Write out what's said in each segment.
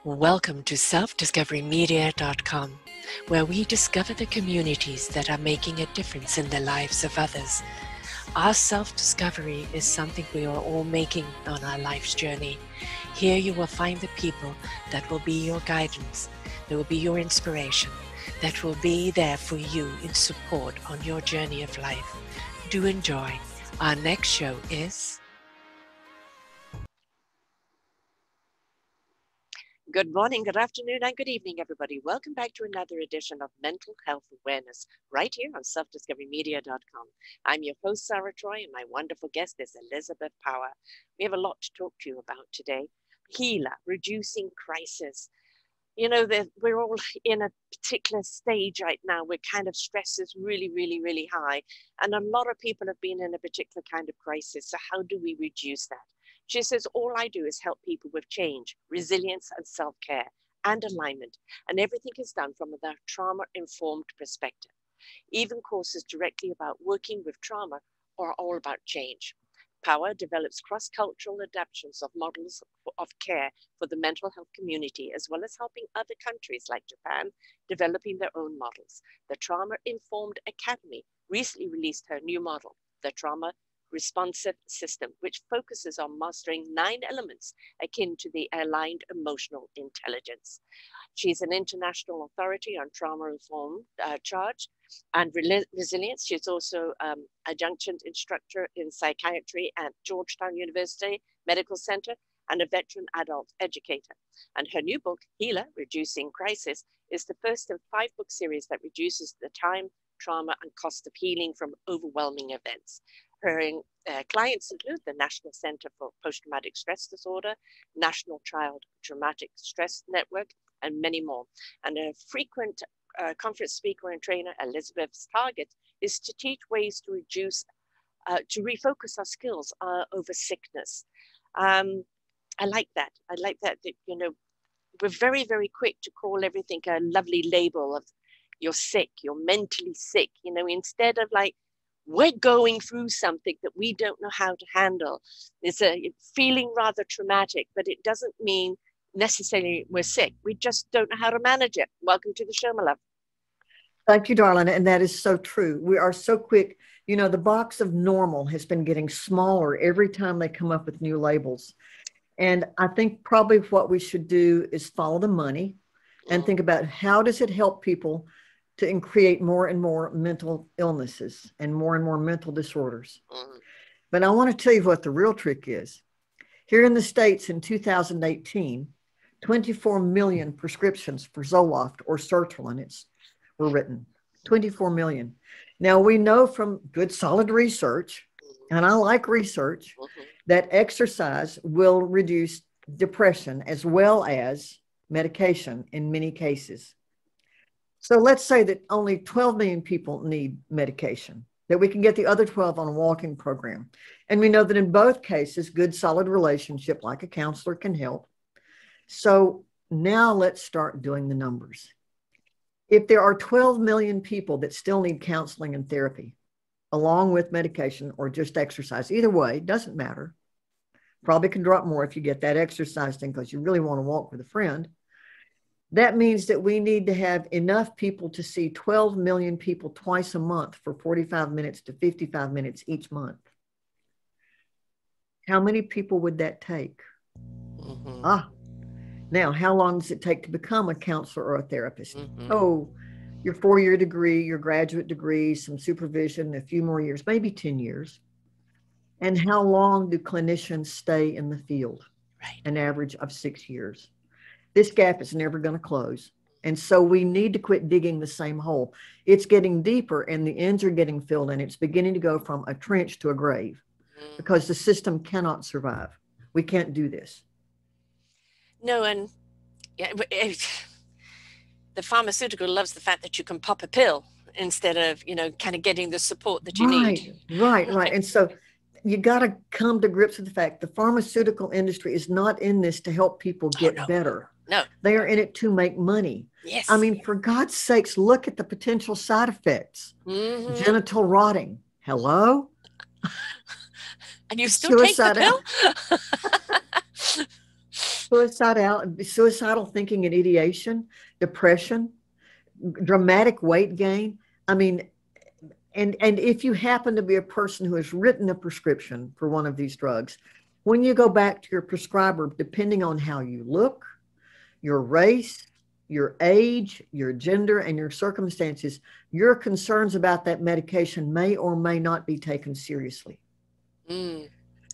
Welcome to selfdiscoverymedia.com, where we discover the communities that are making a difference in the lives of others. Our self-discovery is something we are all making on our life's journey. Here you will find the people that will be your guidance, that will be your inspiration, that will be there for you in support on your journey of life. Do enjoy. Our next show is... Good morning, good afternoon, and good evening, everybody. Welcome back to another edition of Mental Health Awareness, right here on selfdiscoverymedia.com. I'm your host, Sarah Troy, and my wonderful guest is Elizabeth Power. We have a lot to talk to you about today. Healer, reducing crisis. You know, we're all in a particular stage right now where kind of stress is really high. And a lot of people have been in a particular kind of crisis. So how do we reduce that? She says, all I do is help people with change, resilience, and self-care and alignment. And everything is done from a trauma-informed perspective. Even courses directly about working with trauma are all about change. Power develops cross-cultural adaptations of models of care for the mental health community, as well as helping other countries like Japan developing their own models. The Trauma-Informed Academy recently released her new model, the Trauma Responsive System, which focuses on mastering 9 elements akin to the aligned emotional intelligence. She's an international authority on trauma-informed charge and resilience. She's also adjunct instructor in psychiatry at Georgetown University Medical Center and a veteran adult educator. And her new book, Healer, Reducing Crisis, is the first of 5-book series that reduces the time, trauma, and cost of healing from overwhelming events. Her clients include the National Center for Post-Traumatic Stress Disorder, National Child Traumatic Stress Network, and many more. And a frequent conference speaker and trainer, Elizabeth's target is to teach ways to reduce, to refocus our skills over sickness. I like that. I like that, you know, we're very quick to call everything a lovely label of you're sick, you're mentally sick, you know, instead of like, we're going through something that we don't know how to handle. It's feeling rather traumatic, but it doesn't mean necessarily we're sick. We just don't know how to manage it. Welcome to the show, my love. Thank you, darling. And that is so true. We are so quick. You know, the box of normal has been getting smaller every time they come up with new labels. And I think probably what we should do is follow the money and think about how does it help people to create more and more mental illnesses and more mental disorders. But I want to tell you what the real trick is. Here in the States in 2018, 24 million prescriptions for Zoloft or sertraline were written. 24 million. Now we know from good solid research, and I like research, that exercise will reduce depression as well as medication in many cases. So let's say that only 12 million people need medication, that we can get the other 12 on a walking program. And we know that in both cases, good solid relationship like a counselor can help. So now let's start doing the numbers. If there are 12 million people that still need counseling and therapy, along with medication or just exercise, either way, doesn't matter. Probably can drop more if you get that exercise thing because you really want to walk with a friend. That means that we need to have enough people to see 12 million people twice a month for 45 minutes to 55 minutes each month. How many people would that take? Now, how long does it take to become a counselor or a therapist? Oh, your 4-year degree, your graduate degree, some supervision, a few more years, maybe 10 years. And how long do clinicians stay in the field? Right. An average of 6 years. This gap is never going to close. And so we need to quit digging the same hole. It's getting deeper and the ends are getting filled and it's beginning to go from a trench to a grave because the system cannot survive. We can't do this. No, and the pharmaceutical loves the fact that you can pop a pill instead of, you know, kind of getting the support that you need. Right. And so you got to come to grips with the fact the pharmaceutical industry is not in this to help people get better. No. They are in it to make money. Yes. I mean, for God's sakes, look at the potential side effects. Genital rotting. Hello? And you still take the pill? suicidal thinking and ideation, depression, dramatic weight gain. I mean, and if you happen to be a person who has written a prescription for one of these drugs, when you go back to your prescriber, depending on how you look, your race, your age, your gender, and your circumstances, your concerns about that medication may or may not be taken seriously.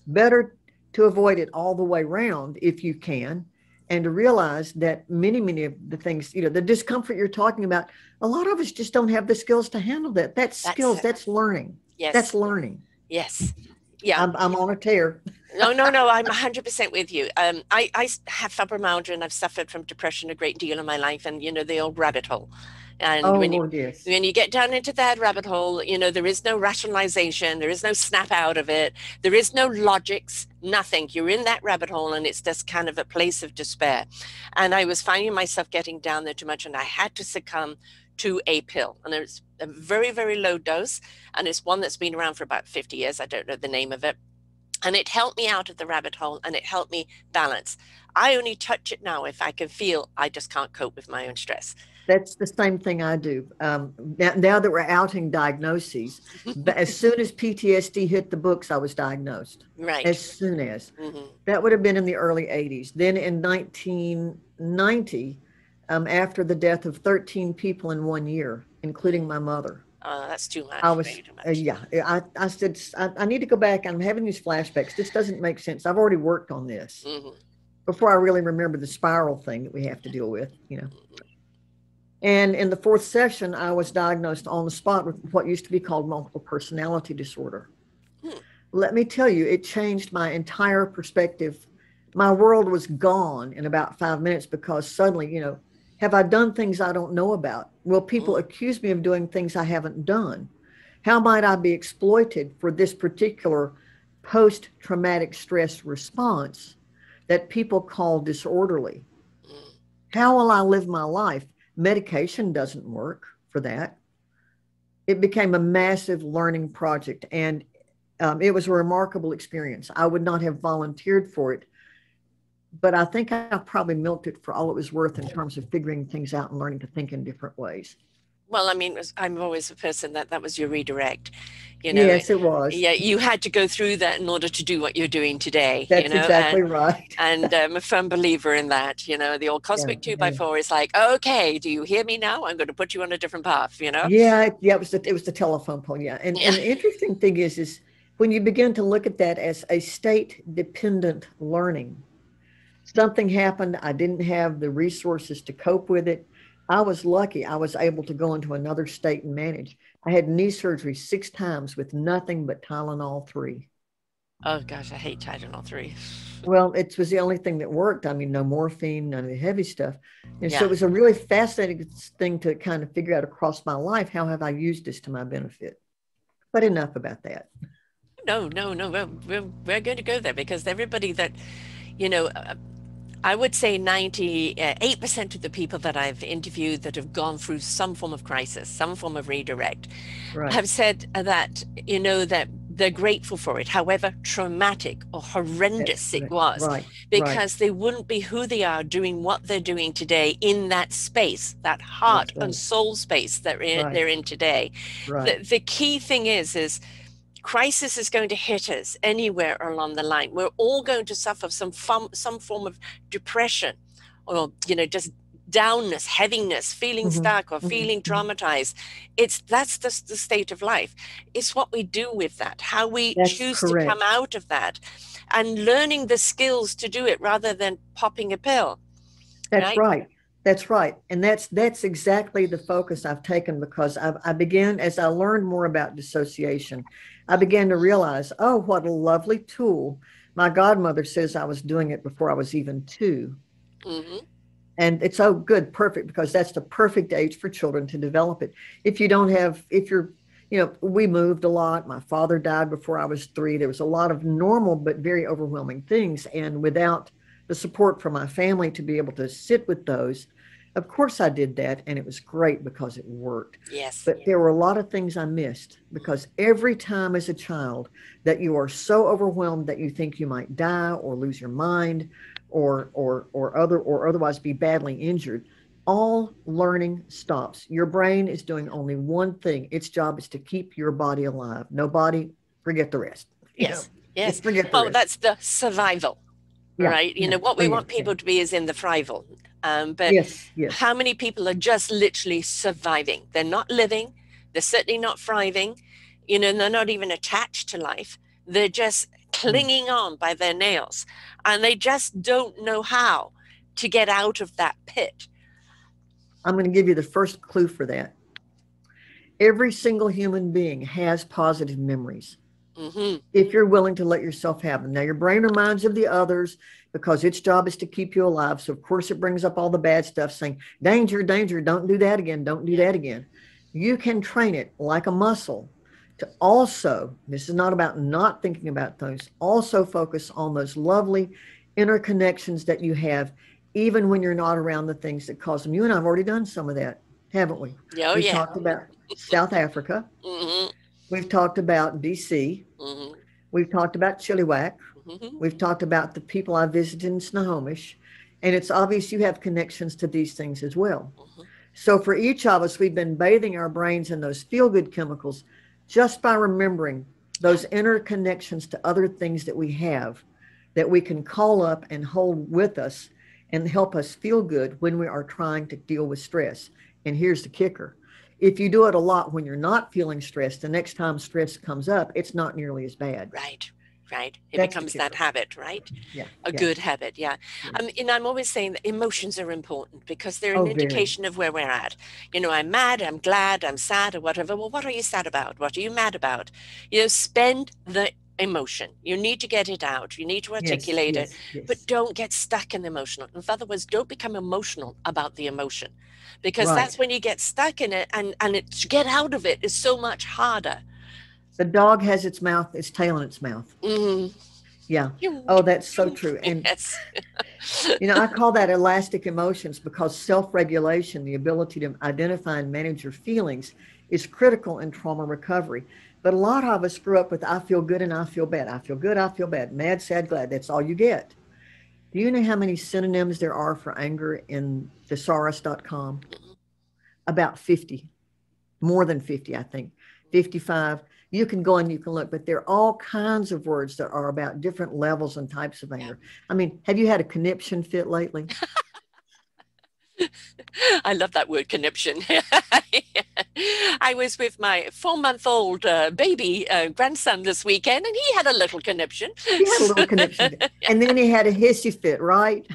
Better to avoid it all the way around if you can, and to realize that many of the things, the discomfort you're talking about, a lot of us just don't have the skills to handle that. That's skills. That's learning. Yes. That's learning. Yes. Yeah. I'm on a tear. No, I'm 100% with you. I have fibromyalgia, and I've suffered from depression a great deal in my life, and the old rabbit hole. And when you get down into that rabbit hole, there is no rationalization, there is no snap out of it, there is no logics, nothing. You're in that rabbit hole, and it's just kind of a place of despair. And I was finding myself getting down there too much, and I had to succumb to a pill. And it's a very, very low dose, and it's one that's been around for about 50 years. I don't know the name of it. And it helped me out of the rabbit hole, and it helped me balance. I only touch it now if I can feel I just can't cope with my own stress. That's the same thing I do. Now that we're outing diagnoses, but as soon as PTSD hit the books, I was diagnosed. Right. As soon as. That would have been in the early 80s. Then in 1990, after the death of 13 people in 1 year, including my mother. That's too much. I was, I said, I need to go back. I'm having these flashbacks. This doesn't make sense. I've already worked on this before I really remember the spiral thing that we have to deal with, And in the fourth session, I was diagnosed on the spot with what used to be called multiple personality disorder. Let me tell you, it changed my entire perspective. My world was gone in about 5 minutes because suddenly, have I done things I don't know about? Will people accuse me of doing things I haven't done? How might I be exploited for this particular post-traumatic stress response that people call disorderly? How will I live my life? Medication doesn't work for that. It became a massive learning project, and it was a remarkable experience. I would not have volunteered for it, but I think I probably milked it for all it was worth in terms of figuring things out and learning to think in different ways. Well, I mean, I'm always a person that was your redirect. Yes, it was. Yeah, you had to go through that in order to do what you're doing today. That's exactly right. And I'm a firm believer in that. The old cosmic 2x4 is like, okay, do you hear me now? I'm going to put you on a different path. Yeah, it was the telephone pole. Yeah, and the interesting thing is when you begin to look at that as a state-dependent learning. Something happened. I didn't have the resources to cope with it. I was lucky. I was able to go into another state and manage. I had knee surgery 6 times with nothing but Tylenol 3. Oh, gosh, I hate Tylenol 3. Well, it was the only thing that worked. I mean, no morphine, none of the heavy stuff. And so it was a really fascinating thing to kind of figure out across my life, how have I used this to my benefit? But enough about that. No, we're going to go there because everybody that, I would say 98% of the people that I've interviewed that have gone through some form of crisis, some form of redirect, have said that, that they're grateful for it, however traumatic or horrendous it was, because they wouldn't be who they are doing what they're doing today in that space, that heart and soul space that they're in today. The key thing is crisis is going to hit us anywhere along the line. We're all going to suffer some form of depression or, just downness, heaviness, feeling stuck or feeling traumatized. That's the state of life. It's what we do with that, how we choose to come out of that and learning the skills to do it rather than popping a pill. That's right. That's right. And that's exactly the focus I've taken because I began, as I learned more about dissociation, I began to realize, oh, what a lovely tool. My godmother says I was doing it before I was even 2. And it's perfect, because that's the perfect age for children to develop it. We moved a lot. My father died before I was 3. There was a lot of normal but very overwhelming things. And without the support from my family to be able to sit with those, of course I did that, and it was great because it worked. Yes. But there were a lot of things I missed, because every time as a child that you are so overwhelmed that you think you might die or lose your mind or otherwise be badly injured, all learning stops. Your brain is doing only one thing. Its job is to keep your body alive. Nobody, forget the rest. Yes. Yes. Just forget the Well, rest. that's the survival, Yeah, right? You yeah. know, what Oh, we yeah, want yeah. people to be is in the thrival. But Yes, yes. how many people are just literally surviving? They're not living. They're certainly not thriving. You know, they're not even attached to life. They're just clinging on by their nails, and they just don't know how to get out of that pit. I'm going to give you the first clue for that. Every single human being has positive memories. Mm-hmm. If you're willing to let yourself have them. Now, your brain reminds of the others because its job is to keep you alive. So, of course, it brings up all the bad stuff saying, danger, danger, don't do that again, don't do that again. You can train it like a muscle to also, this is not about not thinking about those, also focus on those lovely interconnections that you have, even when you're not around the things that cause them. You and I have already done some of that, haven't we? Oh, We've yeah. talked about South Africa. Mm-hmm. We've talked about DC. Mm-hmm. We've talked about Chilliwack. Mm-hmm. We've talked about the people I visited in Snohomish. And it's obvious you have connections to these things as well. Mm-hmm. So for each of us, we've been bathing our brains in those feel-good chemicals just by remembering those interconnections to other things that we have that we can call up and hold with us and help us feel good when we are trying to deal with stress. And here's the kicker. If you do it a lot when you're not feeling stressed, the next time stress comes up, it's not nearly as bad. Right. Right. It That's becomes the that kicker. habit, right? Yeah. A Yeah. good habit. Yeah. Yeah. And I'm always saying that emotions are important because they're an Oh, very. indication of where we're at. You know, I'm mad, I'm glad, I'm sad, or whatever. Well, what are you sad about? What are you mad about? You know, spend the emotion. You need to get it out. You need to Yes. articulate it, Yes. but Yes. don't get stuck in the emotional. In other words, don't become emotional about the emotion, because that's Right. when you get stuck in it, and to get out of it is so much harder. The dog has its mouth, its tail in its mouth. Mm. Yeah. Oh, that's so true. And, Yes. you know, I call that elastic emotions because self-regulation, the ability to identify and manage your feelings, is critical in trauma recovery. But a lot of us grew up with I feel good and I feel bad. I feel good, I feel bad. Mad, sad, glad. That's all you get. Do you know how many synonyms there are for anger in thesaurus.com? About 50, more than 50, I think, 55. You can go and you can look, but there are all kinds of words that are about different levels and types of anger. I mean, have you had a conniption fit lately? I love that word, conniption. I was with my 4-month-old baby grandson this weekend, and he had a little conniption. He had a little conniption. And then he had a hissy fit, right?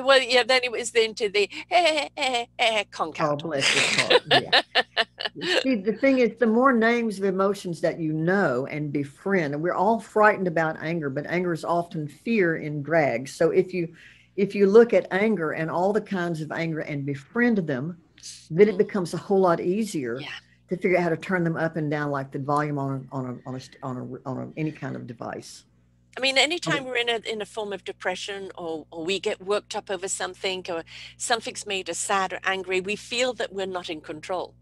Well, yeah, then it was into the conch Oh, out. bless his heart. Yeah. See, the thing is, the more names of emotions that you know and befriend, and we're all frightened about anger, but anger is often fear in drag. So if you look at anger and all the kinds of anger and befriend them, then it becomes a whole lot easier to figure out how to turn them up and down, like the volume on any kind of device. I mean, anytime we're in a form of depression, or we get worked up over something, or something's made us sad or angry, we feel that we're not in control.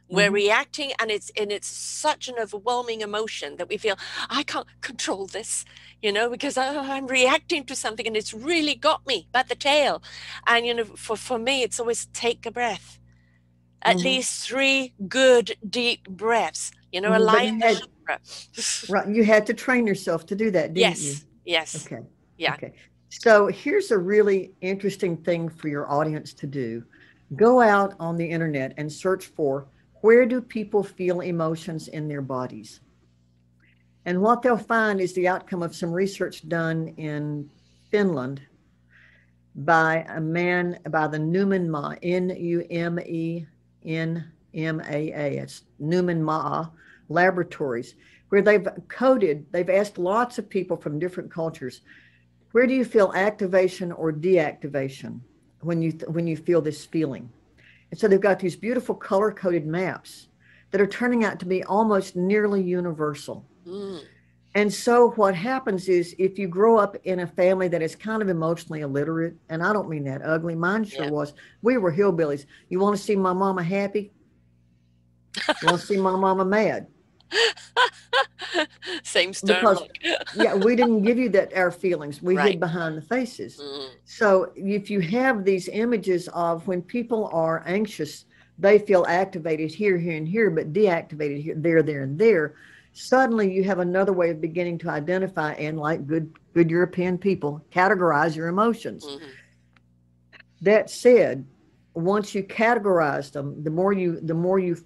We're reacting, and it's such an overwhelming emotion that we feel, I can't control this, you know, because I'm reacting to something and it's really got me by the tail. And, you know, for me, it's always take a breath, at least 3 good deep breaths, you know, align the chakra. Right. You had to train yourself to do that, didn't you? Yes. Okay. Yeah. Okay. So here's a really interesting thing for your audience to do. Go out on the internet and search for, where do people feel emotions in their bodies? And what they'll find is the outcome of some research done in Finland by a man by the Numen Maa, Numenmaa, it's Numen Maa Laboratories, where they've asked lots of people from different cultures, where do you feel activation or deactivation when you feel this feeling? And so they've got these beautiful color-coded maps that are turning out to be almost nearly universal. And so what happens is, if you grow up in a family that is kind of emotionally illiterate, and I don't mean that ugly, mine sure was. We were hillbillies. You want to see my mama happy? You want to see my mama mad? Same stern because look. yeah, we didn't give you that our feelings. We Right. hid behind the faces. Mm. So if you have these images of when people are anxious, they feel activated here, here, and here, but deactivated here, there, and there. Suddenly you have another way of beginning to identify and, like good European people, categorize your emotions. Mm-hmm. That said, once you categorize them, the more you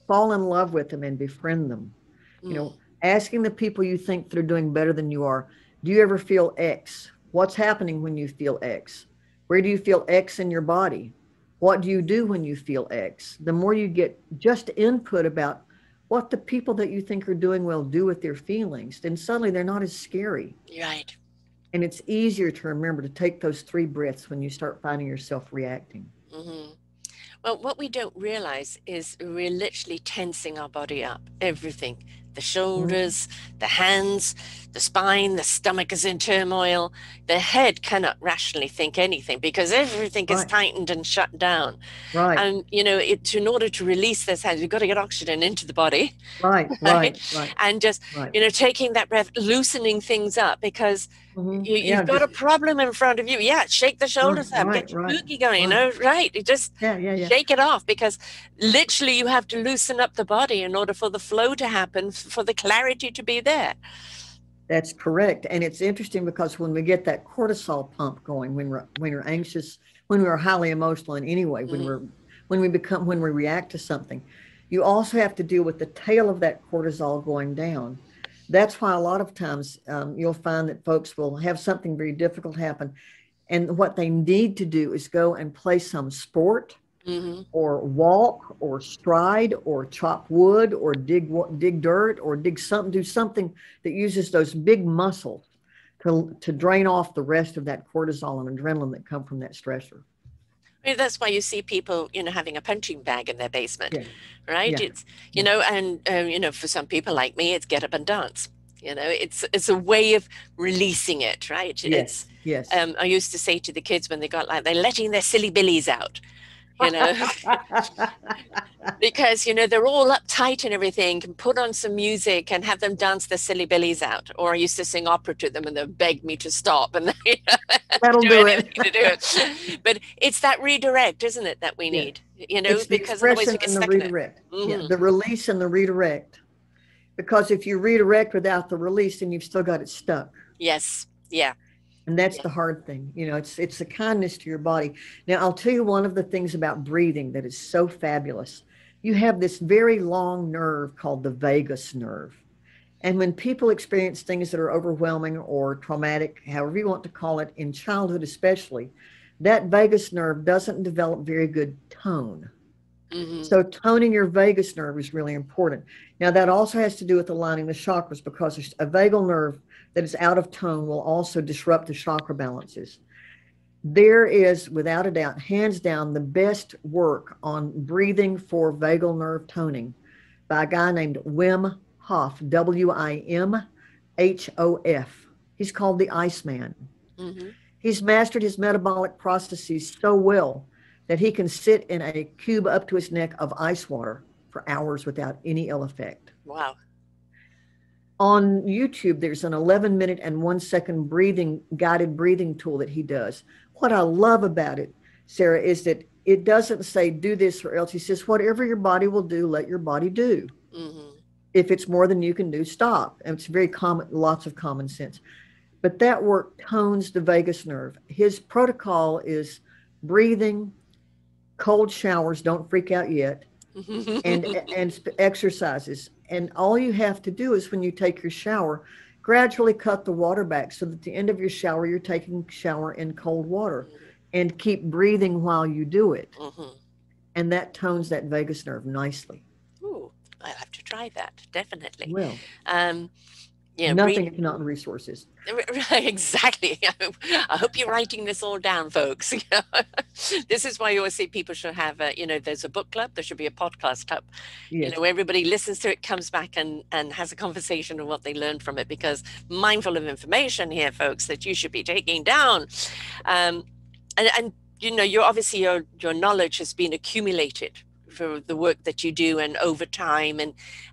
fall in love with them and befriend them. You know, asking the people you think that are doing better than you are, do you ever feel X? What's happening when you feel X? Where do you feel X in your body? What do you do when you feel X? The more you get just input about what the people that you think are doing well do with their feelings, then suddenly they're not as scary. Right. And it's easier to remember to take those 3 breaths when you start finding yourself reacting. Mm-hmm. Well, what we don't realize is we're literally tensing our body up, everything. The shoulders, the hands, the spine, the stomach is in turmoil. The head cannot rationally think anything because everything is tightened and shut down. Right. And, you know, in order to release those hands, you've got to get oxygen into the body. Right. And just, you know, taking that breath, loosening things up because you've got a problem in front of you. Yeah, shake the shoulders up, get your boogie going, you know, you just shake it off because literally you have to loosen up the body in order for the flow to happen, for the clarity to be there. That's correct. And it's interesting because when we get that cortisol pump going, when we're anxious, when we're highly emotional in any way, when we react to something, you also have to deal with the tail of that cortisol going down. That's why a lot of times you'll find that folks will have something very difficult happen. And what they need to do is go and play some sport or walk or stride or chop wood or dig dirt or do something that uses those big muscles to drain off the rest of that cortisol and adrenaline that come from that stressor. I mean, that's why you see people, you know, having a punching bag in their basement, right? It's, you know, and, you know, for some people like me, it's get up and dance. You know, it's a way of releasing it, right? Yes. I used to say to the kids when they got like, they're letting their silly billies out, you know, because, you know, they're all uptight and everything, can put on some music and have them dance their silly billies out. Or I used to sing opera to them and they'd beg me to stop and they, that'll do it. To do it. But it's that redirect, isn't it, that we need, you know, it's because otherwise we get stuck in it. The release and the redirect. Because if you redirect without the release, then you've still got it stuck. Yes. Yeah. And that's the hard thing. You know, it's a kindness to your body. Now, I'll tell you one of the things about breathing that is so fabulous. You have this very long nerve called the vagus nerve. And when people experience things that are overwhelming or traumatic, however you want to call it, in childhood especially, that vagus nerve doesn't develop very good tone. So toning your vagus nerve is really important. Now, that also has to do with aligning the chakras because a vagal nerve that is out of tone will also disrupt the chakra balances. There is, without a doubt, hands down, the best work on breathing for vagal nerve toning by a guy named Wim Hof, Wimhof. He's called the Iceman. He's mastered his metabolic processes so well that he can sit in a cube up to his neck of ice water for hours without any ill effect. Wow. On YouTube, there's an 11-minute and 1-second guided breathing tool that he does. What I love about it, Sarah, is that it doesn't say do this or else. He says, whatever your body will do, let your body do. If it's more than you can do, stop. And it's very common, lots of common sense. But that work tones the vagus nerve. His protocol is breathing, cold showers, don't freak out yet, and exercises. And all you have to do is when you take your shower, gradually cut the water back so that at the end of your shower, you're taking a shower in cold water and keep breathing while you do it. And that tones that vagus nerve nicely. Ooh, I'll have to try that, definitely. Well, yeah, nothing if not resources. Exactly. I hope you're writing this all down, folks. This is why you always say people should have, you know, there's a book club, there should be a podcast club. You know, everybody listens to it, comes back and has a conversation on what they learned from it, because mindful of information here, folks, that you should be taking down. And you know, your knowledge has been accumulated for the work that you do and over time,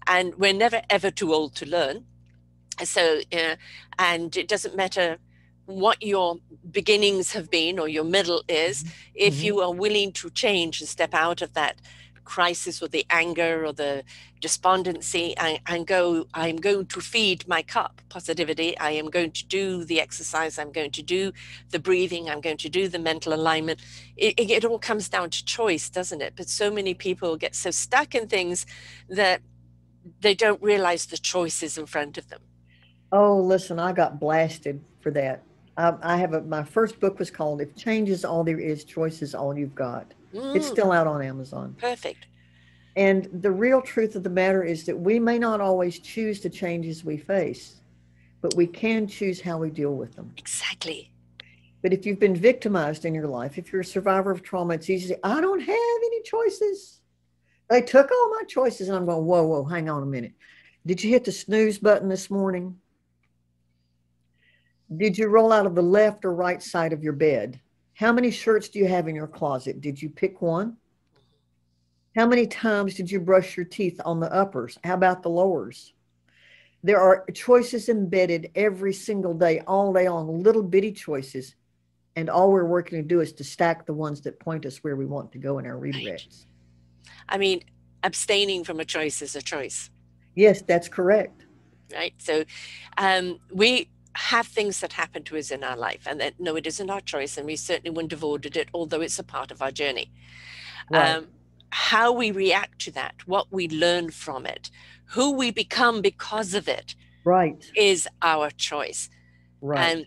and we're never ever too old to learn. So, and it doesn't matter what your beginnings have been or your middle is, if you are willing to change and step out of that crisis or the anger or the despondency and go, I'm going to feed my cup positivity. I am going to do the exercise. I'm going to do the breathing. I'm going to do the mental alignment. It all comes down to choice, doesn't it? But so many people get so stuck in things that they don't realize the choices in front of them. Oh, listen, I got blasted for that. I have my first book was called If Change is All There Is, Choice is All You've Got. It's still out on Amazon. Perfect. And the real truth of the matter is that we may not always choose the changes we face, but we can choose how we deal with them. Exactly. But if you've been victimized in your life, if you're a survivor of trauma, it's easy to say, I don't have any choices. They took all my choices. And I'm going, whoa, hang on a minute. Did you hit the snooze button this morning? Did you roll out of the left or right side of your bed? How many shirts do you have in your closet? Did you pick one? How many times did you brush your teeth on the uppers? How about the lowers? There are choices embedded every single day, all day long, little bitty choices. And all we're working to do is to stack the ones that point us where we want to go in our redirects. Right. I mean, abstaining from a choice is a choice. Yes, that's correct. Right. So we have things that happen to us in our life, and that, no, it isn't our choice, and we certainly wouldn't have ordered it, although it's a part of our journey. Right. How we react to that, what we learn from it, who we become because of it, right, is our choice. Right. And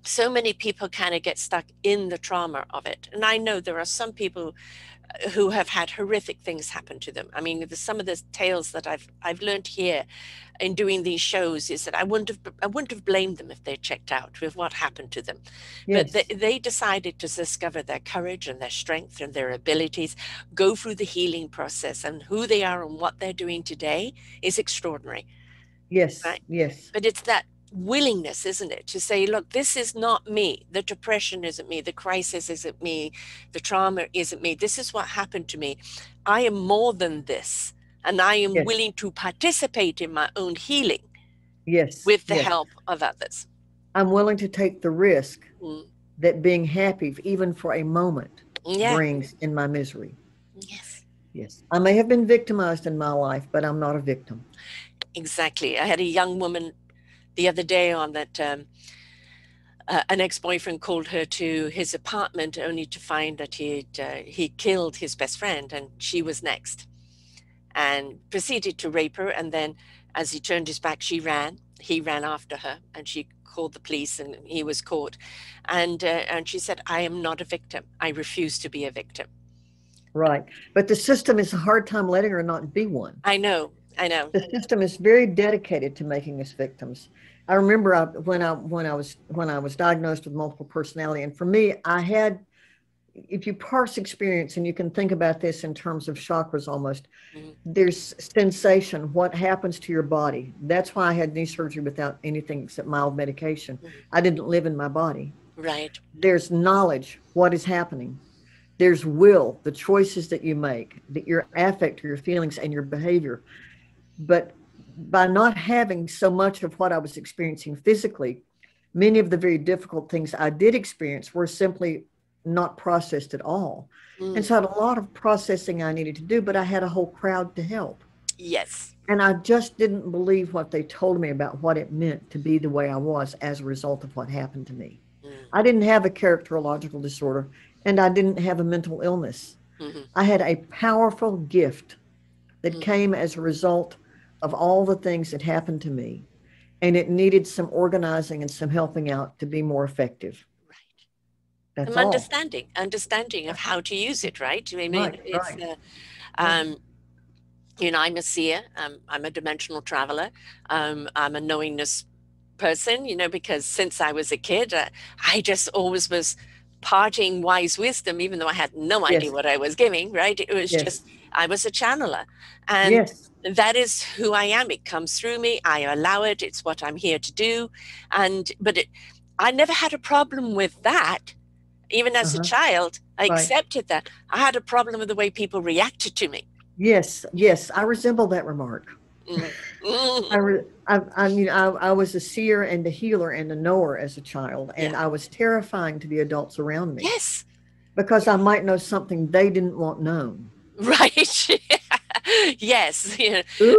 so many people kind of get stuck in the trauma of it. And I know there are some people who have had horrific things happen to them. I mean, some of the tales that I've learned here in doing these shows is that I wouldn't have blamed them if they checked out with what happened to them. Yes. But they decided to discover their courage and their strength and their abilities, go through the healing process, and who they are and what they're doing today is extraordinary. Yes. Right? Yes. But it's that willingness, isn't it, to say, look, this is not me. The depression isn't me. The crisis isn't me. The trauma isn't me. This is what happened to me. I am more than this, and I am Yes. willing to participate in my own healing. Yes. With the yes. help of others. I'm willing to take the risk that being happy, even for a moment, brings in my misery. Yes. Yes. I may have been victimized in my life, but I'm not a victim. Exactly. I had a young woman the other day on that an ex-boyfriend called her to his apartment only to find that he killed his best friend, and she was next, and proceeded to rape her. And then as he turned his back, he ran after her, and she called the police, and he was caught. And she said, I am not a victim. I refuse to be a victim. Right. But the system is a hard time letting her not be one. I know. The system is very dedicated to making us victims. I remember when I was diagnosed with multiple personality, and for me, I had, if you parse experience, and you can think about this in terms of chakras almost, there's sensation, what happens to your body. That's why I had knee surgery without anything except mild medication. I didn't live in my body. Right. There's knowledge, what is happening. There's will, the choices that you make, your affect, your feelings, and your behavior. But by not having so much of what I was experiencing physically, many of the very difficult things I did experience were simply not processed at all. And so I had a lot of processing I needed to do, but I had a whole crowd to help. Yes. And I just didn't believe what they told me about what it meant to be the way I was as a result of what happened to me. I didn't have a characterological disorder, and I didn't have a mental illness. I had a powerful gift that came as a result of all the things that happened to me, and it needed some organizing and some helping out to be more effective. Right. That's all. Understanding of how to use it, right? I mean, you know, I'm a seer, I'm a dimensional traveler, I'm a knowingness person, you know, because since I was a kid, I just always was parting wise wisdom, even though I had no idea what I was giving, right? It was just, I was a channeler. And that is who I am. It comes through me. I allow it. It's what I'm here to do. But I never had a problem with that. Even as a child, I accepted that. I had a problem with the way people reacted to me. Yes, I resemble that remark. I was a seer and a healer and a knower as a child, and I was terrifying to the adults around me. Yes. Because I might know something they didn't want known. Right. Yes. Yeah. You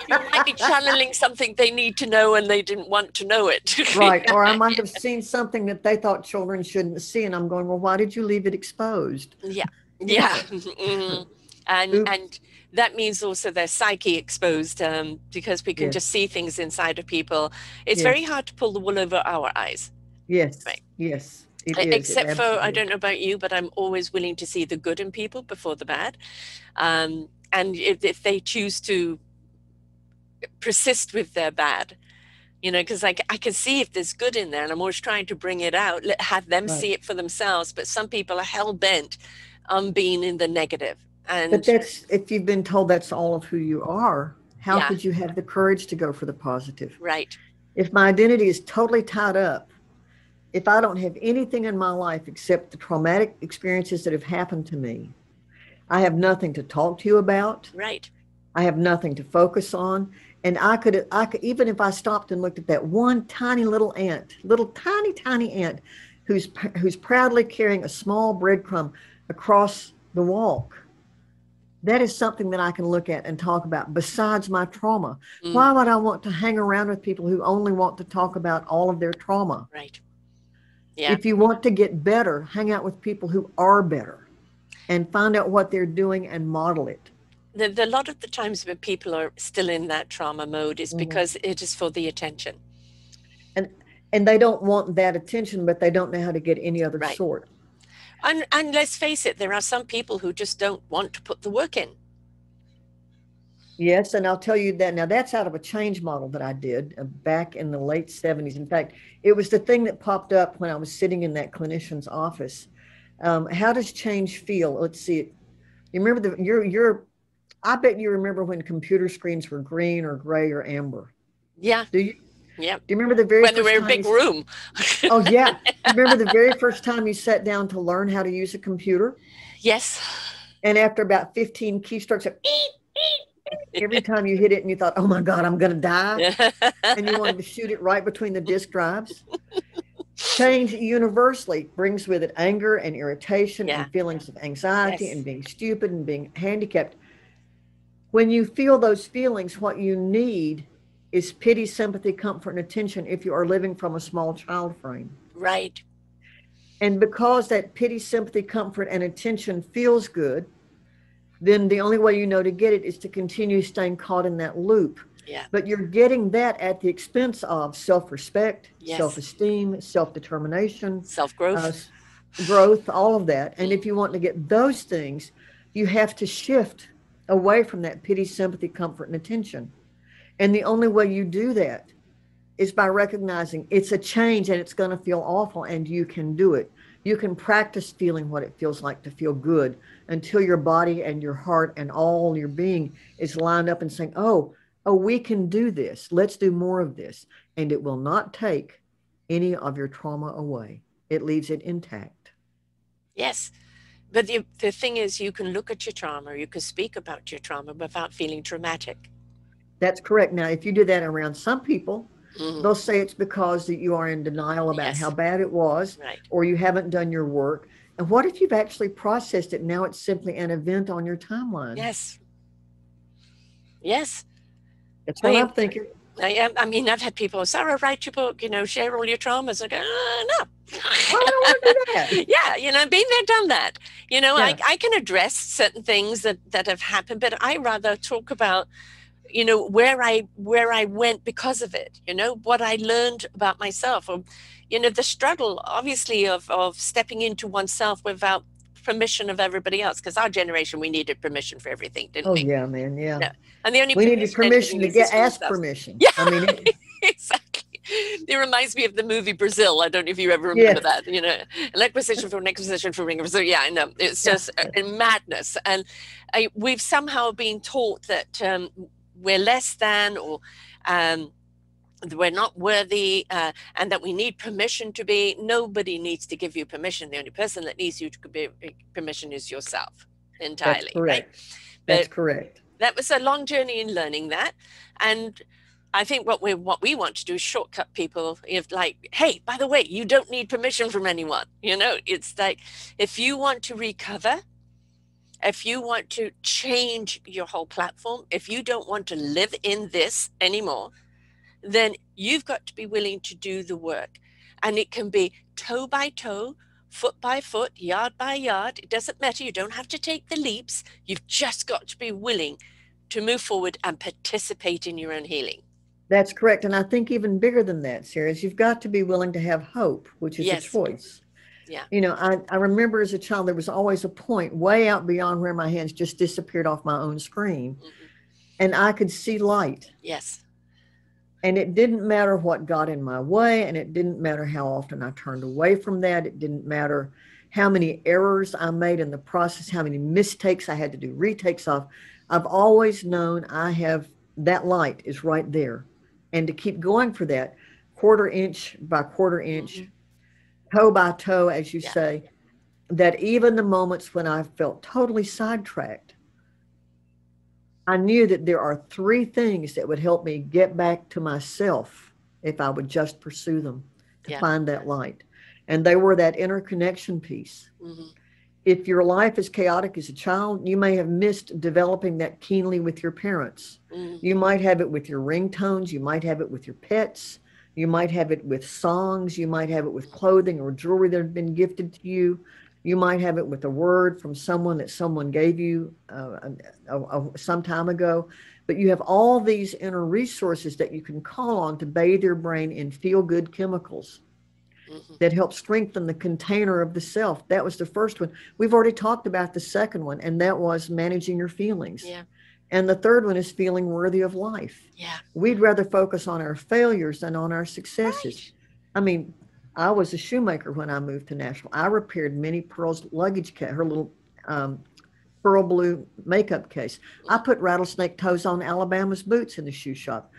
might be channeling something they need to know and they didn't want to know it. Right. Or I might have seen something that they thought children shouldn't see. And I'm going, well, why did you leave it exposed? Yeah. Yeah. And that means also their psyche exposed, because we can just see things inside of people. It's very hard to pull the wool over our eyes. Yes. Right. Yes. Except for, I don't know about you, but I'm always willing to see the good in people before the bad. And if they choose to persist with their bad, because I can see if there's good in there, and I'm always trying to bring it out, have them see it for themselves. But some people are hell-bent on being in the negative. But that's, if you've been told that's all of who you are, how could you have the courage to go for the positive? Right. If my identity is totally tied up, if I don't have anything in my life except the traumatic experiences that have happened to me, I have nothing to talk to you about. Right. I have nothing to focus on. And I could, even if I stopped and looked at that one tiny little ant, tiny ant, who's proudly carrying a small breadcrumb across the walk, that is something that I can look at and talk about besides my trauma. Why would I want to hang around with people who only want to talk about all of their trauma? Right. Yeah. If you want to get better, hang out with people who are better and find out what they're doing and model it. A lot of the times when people are still in that trauma mode is because it is for the attention. And they don't want that attention, but they don't know how to get any other sort. And let's face it, there are some people who just don't want to put the work in. Yes, and I'll tell you that now that's out of a change model that I did back in the late 70s. In fact, it was the thing that popped up when I was sitting in that clinician's office. How does change feel? Let's see. You remember I bet you remember when computer screens were green or gray or amber. Yeah. Do you? Yeah. Do you remember the very when they were in a big room? Oh yeah. Remember the very first time you sat down to learn how to use a computer? Yes. And after about 15 keystrokes of every time you hit it and you thought, oh my God, I'm going to die. And you wanted to shoot it right between the disk drives. Change universally brings with it anger and irritation and feelings of anxiety and being stupid and being handicapped. When you feel those feelings, what you need is pity, sympathy, comfort, and attention if you are living from a small child frame. Right. And because that pity, sympathy, comfort, and attention feels good, then the only way you know to get it is to continue staying caught in that loop. Yeah. But you're getting that at the expense of self-respect, self-esteem, self-determination, self-growth, growth, all of that. And if you want to get those things, you have to shift away from that pity, sympathy, comfort, and attention. And the only way you do that is by recognizing it's a change and it's going to feel awful and you can do it. You can practice feeling what it feels like to feel good until your body and your heart and all your being is lined up and saying, oh, we can do this. Let's do more of this. And it will not take any of your trauma away. It leaves it intact. Yes. But the thing is, you can look at your trauma, you can speak about your trauma without feeling traumatic. That's correct. Now, if you do that around some people, they'll say it's because that you are in denial about how bad it was, or you haven't done your work. And what if you've actually processed it? Now it's simply an event on your timeline. Yes. Yes. That's what I'm thinking. I mean, I've had people, Sarah, write your book, share all your traumas. I go, no. I don't want to do that. Yeah, been there, done that. I can address certain things that have happened, but I rather talk about where I went because of it, what I learned about myself, or, the struggle, obviously, of stepping into oneself without permission of everybody else. Because our generation, we needed permission for everything, didn't we? Oh, yeah, man, yeah. No. And the only we needed permission to ask permission. Yeah, I mean, exactly. It reminds me of the movie Brazil. I don't know if you ever remember that, an acquisition for an acquisition for ring. So yeah, I know. It's just a madness. And we've somehow been taught that we're less than, or we're not worthy, and that we need permission to be. Nobody needs to give you permission. The only person that needs you to give permission is yourself entirely. That's correct. Right? That's correct. That was a long journey in learning that. And I think what we want to do is shortcut people. If like, hey, by the way, you don't need permission from anyone. You know, it's like, if you want to recover, if you want to change your whole platform, if you don't want to live in this anymore, then you've got to be willing to do the work. And it can be toe by toe, foot by foot, yard by yard. It doesn't matter. You don't have to take the leaps. You've just got to be willing to move forward and participate in your own healing. That's correct. And I think even bigger than that, Sarah, is you've got to be willing to have hope, which is a choice. Yeah. You know, I remember as a child, there was always a point way out beyond where my hands just disappeared off my own screen. And I could see light. Yes. And it didn't matter what got in my way. And it didn't matter how often I turned away from that. It didn't matter how many errors I made in the process, how many mistakes I had to do retakes of. I've always known I have that light is right there. And to keep going for that, quarter inch by quarter inch, toe by toe, as you say, that even the moments when I felt totally sidetracked, I knew that there are 3 things that would help me get back to myself if I would just pursue them to find that light. And they were that interconnection piece. If your life is chaotic as a child, you may have missed developing that keenly with your parents. You might have it with your ringtones. You might have it with your pets. You might have it with songs. You might have it with clothing or jewelry that have been gifted to you. You might have it with a word from someone that someone gave you some time ago. But you have all these inner resources that you can call on to bathe your brain in feel-good chemicals that help strengthen the container of the self. That was the first one. We've already talked about the second one, and that was managing your feelings. And the third one is feeling worthy of life. We'd rather focus on our failures than on our successes. I mean, I was a shoemaker when I moved to Nashville. I repaired Minnie Pearl's luggage case, her little pearl blue makeup case. I put rattlesnake toes on Alabama's boots in the shoe shop.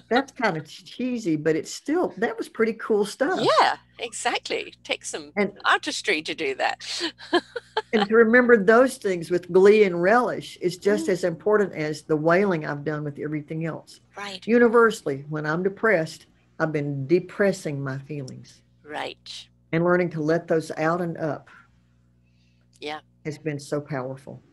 That's kind of cheesy, but it's still, that was pretty cool stuff. Yeah, exactly. Takes some artistry to do that. And to remember those things with glee and relish is just as important as the wailing I've done with everything else. Right. Universally, when I'm depressed, I've been depressing my feelings. Right. And learning to let those out and up. Yeah. Has been so powerful.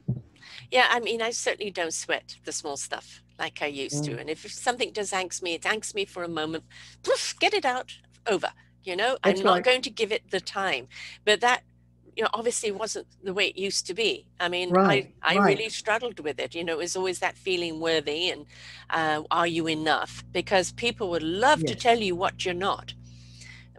Yeah, I mean, I certainly don't sweat the small stuff like I used to. And if something does angst me, it angst me for a moment. Poof, get it out, over. You know, I'm not going to give it the time. But that, you know, obviously wasn't the way it used to be. I mean, I really struggled with it. You know, it was always that feeling worthy and are you enough? Because people would love to tell you what you're not.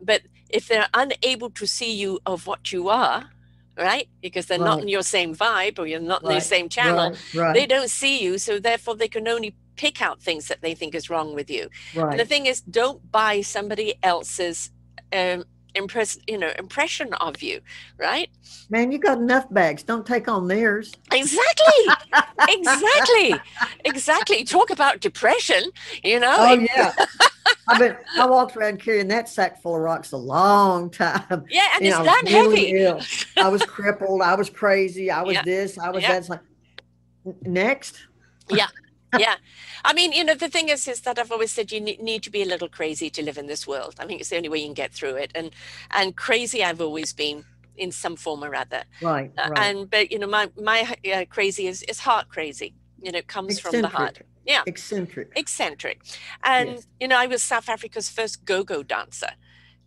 But if they're unable to see you of what you are, right? Because they're not in your same vibe or you're not in the same channel. They don't see you. So therefore they can only pick out things that they think is wrong with you. And the thing is, don't buy somebody else's impression of you, right? Man, you got enough bags. Don't take on theirs. Exactly. Exactly. Talk about depression, you know. Oh, yeah. I walked around carrying that sack full of rocks a long time. Yeah, and it's that heavy. Ill. I was crippled. I was crazy. I was this. I was that. It's like, next. Yeah. Yeah. I mean, you know, the thing is that I've always said you need to be a little crazy to live in this world. I think it's the only way you can get through it. And crazy I've always been in some form or other. Right. But, you know, my crazy is heart crazy. You know, it comes from the heart. Yeah. Eccentric. And, you know, I was South Africa's first go-go dancer.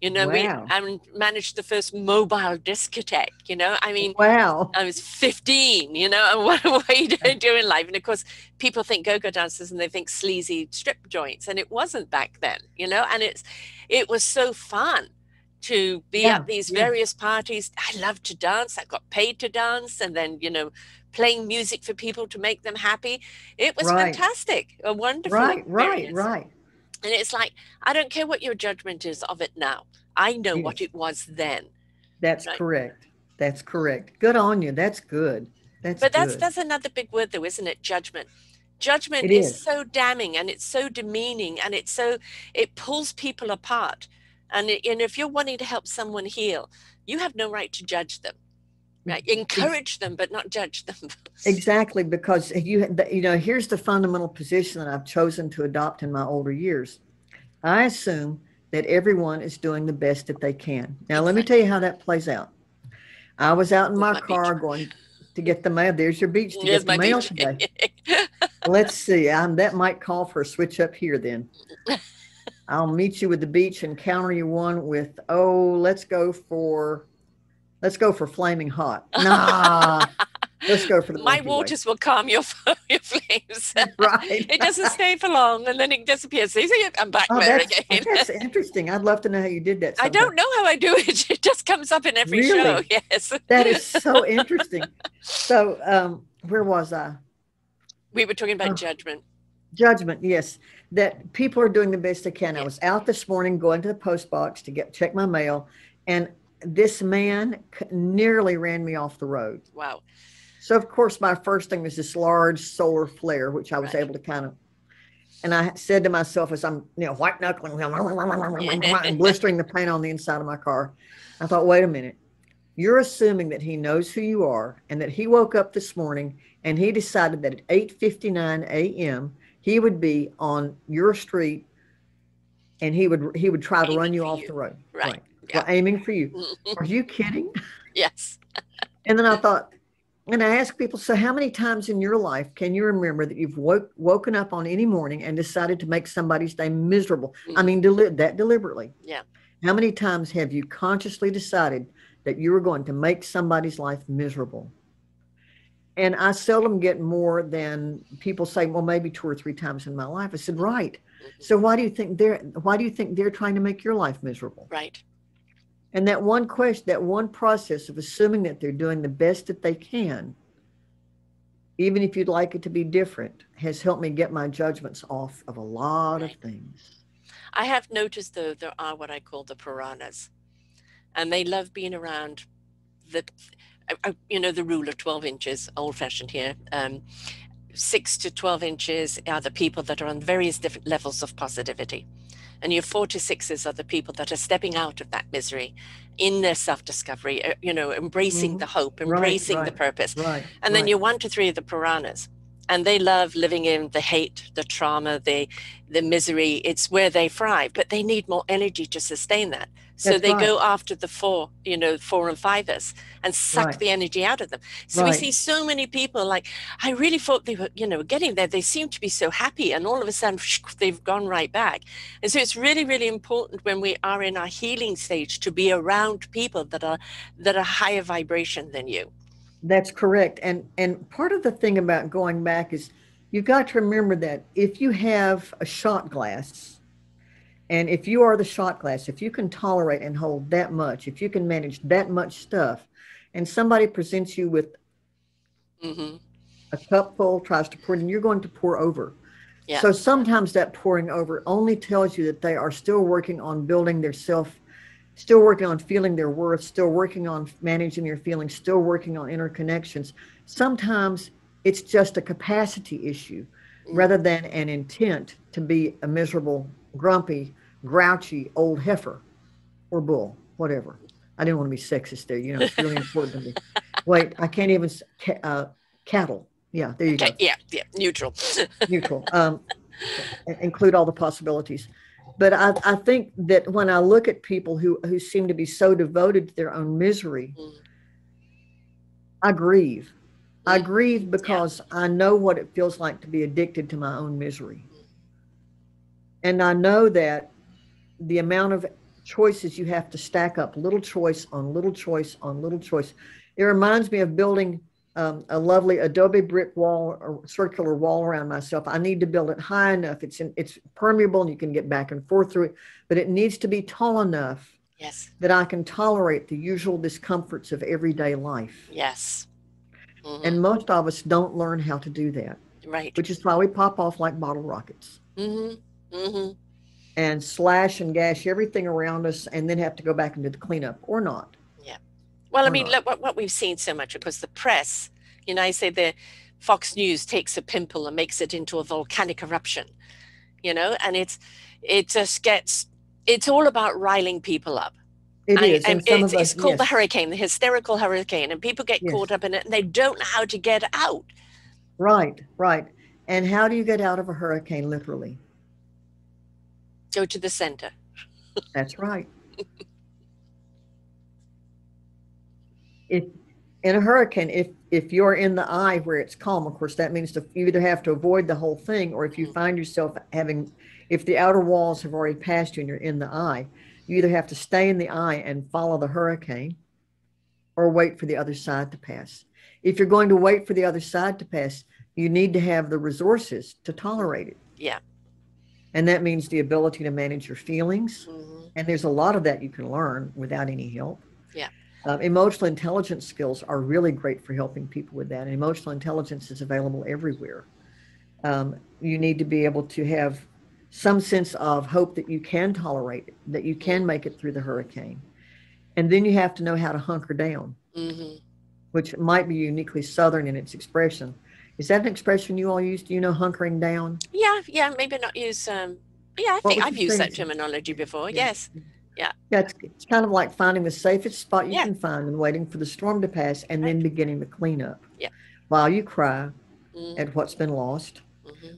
You know, I managed the first mobile discotheque, you know, I mean, I was 15, you know, and what are you doing in life? And of course, people think go-go dancers and they think sleazy strip joints, and it wasn't back then, you know, and it was so fun to be at these various parties. I loved to dance. I got paid to dance, and then, you know, playing music for people to make them happy. It was fantastic, a wonderful experience. Right. And it's like, I don't care what your judgment is of it now. I know what it was then. That's correct. That's correct. Good on you. That's good. That's another big word though, isn't it? Judgment. Judgment is so damning, and it's so demeaning, and it pulls people apart. And if you're wanting to help someone heal, you have no right to judge them. Right. Encourage them, but not judge them. Exactly, because here's the fundamental position that I've chosen to adopt in my older years. I assume that everyone is doing the best that they can. Now, Let me tell you how that plays out. I was out in my car going to get the mail. There's your beach to get the mail today. Let's see. That might call for a switch up here then. I'll meet you with the beach and counter you one with, let's go for flaming hot. Nah. Let's go for the My waters will calm your flames. Right. It doesn't stay for long and then it disappears. So I'm back there again. That's interesting. I'd love to know how you did that sometime. I don't know how I do it. It just comes up in every show. Yes. That is so interesting. So where was I? We were talking about judgment. Judgment, yes. That people are doing the best they can. Yes. I was out this morning going to the post box to check my mail, and this man nearly ran me off the road. Wow. So, of course, my first thing was this large solar flare, which I was able to and I said to myself as I'm, white knuckling, and blistering the paint on the inside of my car, I thought, wait a minute. You're assuming that he knows who you are and that he woke up this morning and he decided that at 8:59 a.m. he would be on your street and he would try to run you off the road. Right. Yeah. Well, aiming for you. Are you kidding? Yes. And then I thought, and I ask people, so how many times in your life can you remember that you've woken up on any morning and decided to make somebody's day miserable? I mean, that deliberately. Yeah. How many times have you consciously decided that you were going to make somebody's life miserable? And I seldom get more than people say, well, maybe 2 or 3 times in my life. I said, right. So why do you think they're trying to make your life miserable? Right. And that one process of assuming that they're doing the best that they can, even if you'd like it to be different, has helped me get my judgments off of a lot of things. I have noticed, though, there are what I call the piranhas, and they love being around the rule of 12 inches, old-fashioned here. 6 to 12 inches are the people that are on various different levels of positivity. And your 4 to 6s are the people that are stepping out of that misery in their self-discovery, embracing the hope, embracing the purpose. And then your 1 to 3 are the piranhas. And they love living in the hate, the trauma, the misery. It's where they thrive, but they need more energy to sustain that. So they go after the 4 and 5ers and suck the energy out of them. So we see so many people like, I really thought they were, getting there. They seem to be so happy. And all of a sudden, they've gone right back. And so it's really, really important when we are in our healing stage to be around people that are higher vibration than you. That's correct. And part of the thing about going back is you've got to remember that if you have a shot glass, and if you are the shot glass, if you can tolerate and hold that much, if you can manage that much stuff, and somebody presents you with a cup full, tries to pour it, and you're going to pour over. Yeah. So sometimes that pouring over only tells you that they are still working on building their self, still working on feeling their worth, still working on managing their feelings, still working on interconnections. Sometimes it's just a capacity issue rather than an intent to be a miserable, grumpy, grouchy old heifer or bull, whatever. I didn't want to be sexist there. It's really important to me. Wait, I can't even, cattle. Yeah, there you go. Yeah, neutral. Neutral. Include all the possibilities. But I think that when I look at people who seem to be so devoted to their own misery, I grieve. I grieve because I know what it feels like to be addicted to my own misery. And I know that the amount of choices you have to stack up, little choice on little choice on little choice. It reminds me of building a lovely adobe brick wall or circular wall around myself. I need to build it high enough. It's permeable and you can get back and forth through it, but it needs to be tall enough that I can tolerate the usual discomforts of everyday life. Yes. And most of us don't learn how to do that. Right. Which is why we pop off like bottle rockets. And slash and gash everything around us and then have to go back and do the cleanup or not. Yeah. Well, I mean, look, what we've seen so much, because the press, I say the Fox News takes a pimple and makes it into a volcanic eruption, and it's all about riling people up. It is. And some of it's us, called the yes. hurricane, the hysterical hurricane, and people get Yes. caught up in it and they don't know how to get out. Right, right. And how do you get out of a hurricane, literally? Go to the center. That's right. If in a hurricane, if you're in the eye where it's calm, of course, that means you either have to avoid the whole thing, or if you find yourself if the outer walls have already passed you and you're in the eye, you either have to stay in the eye and follow the hurricane or wait for the other side to pass. If you're going to wait for the other side to pass, you need to have the resources to tolerate it. Yeah. And that means the ability to manage your feelings. Mm-hmm. And there's a lot of that you can learn without any help. Yeah. Emotional intelligence skills are really great for helping people with that. And emotional intelligence is available everywhere. You need to be able to have some sense of hope that you can tolerate it, that you can make it through the hurricane. And then you have to know how to hunker down, which might be uniquely Southern in its expression. Is that an expression you all use? Do you know hunkering down? Yeah, maybe not use, yeah, I think I've used that terminology before, yes. Yeah. Yeah, it's kind of like finding the safest spot you can find and waiting for the storm to pass and then beginning the cleanup. Yeah. While you cry at what's been lost,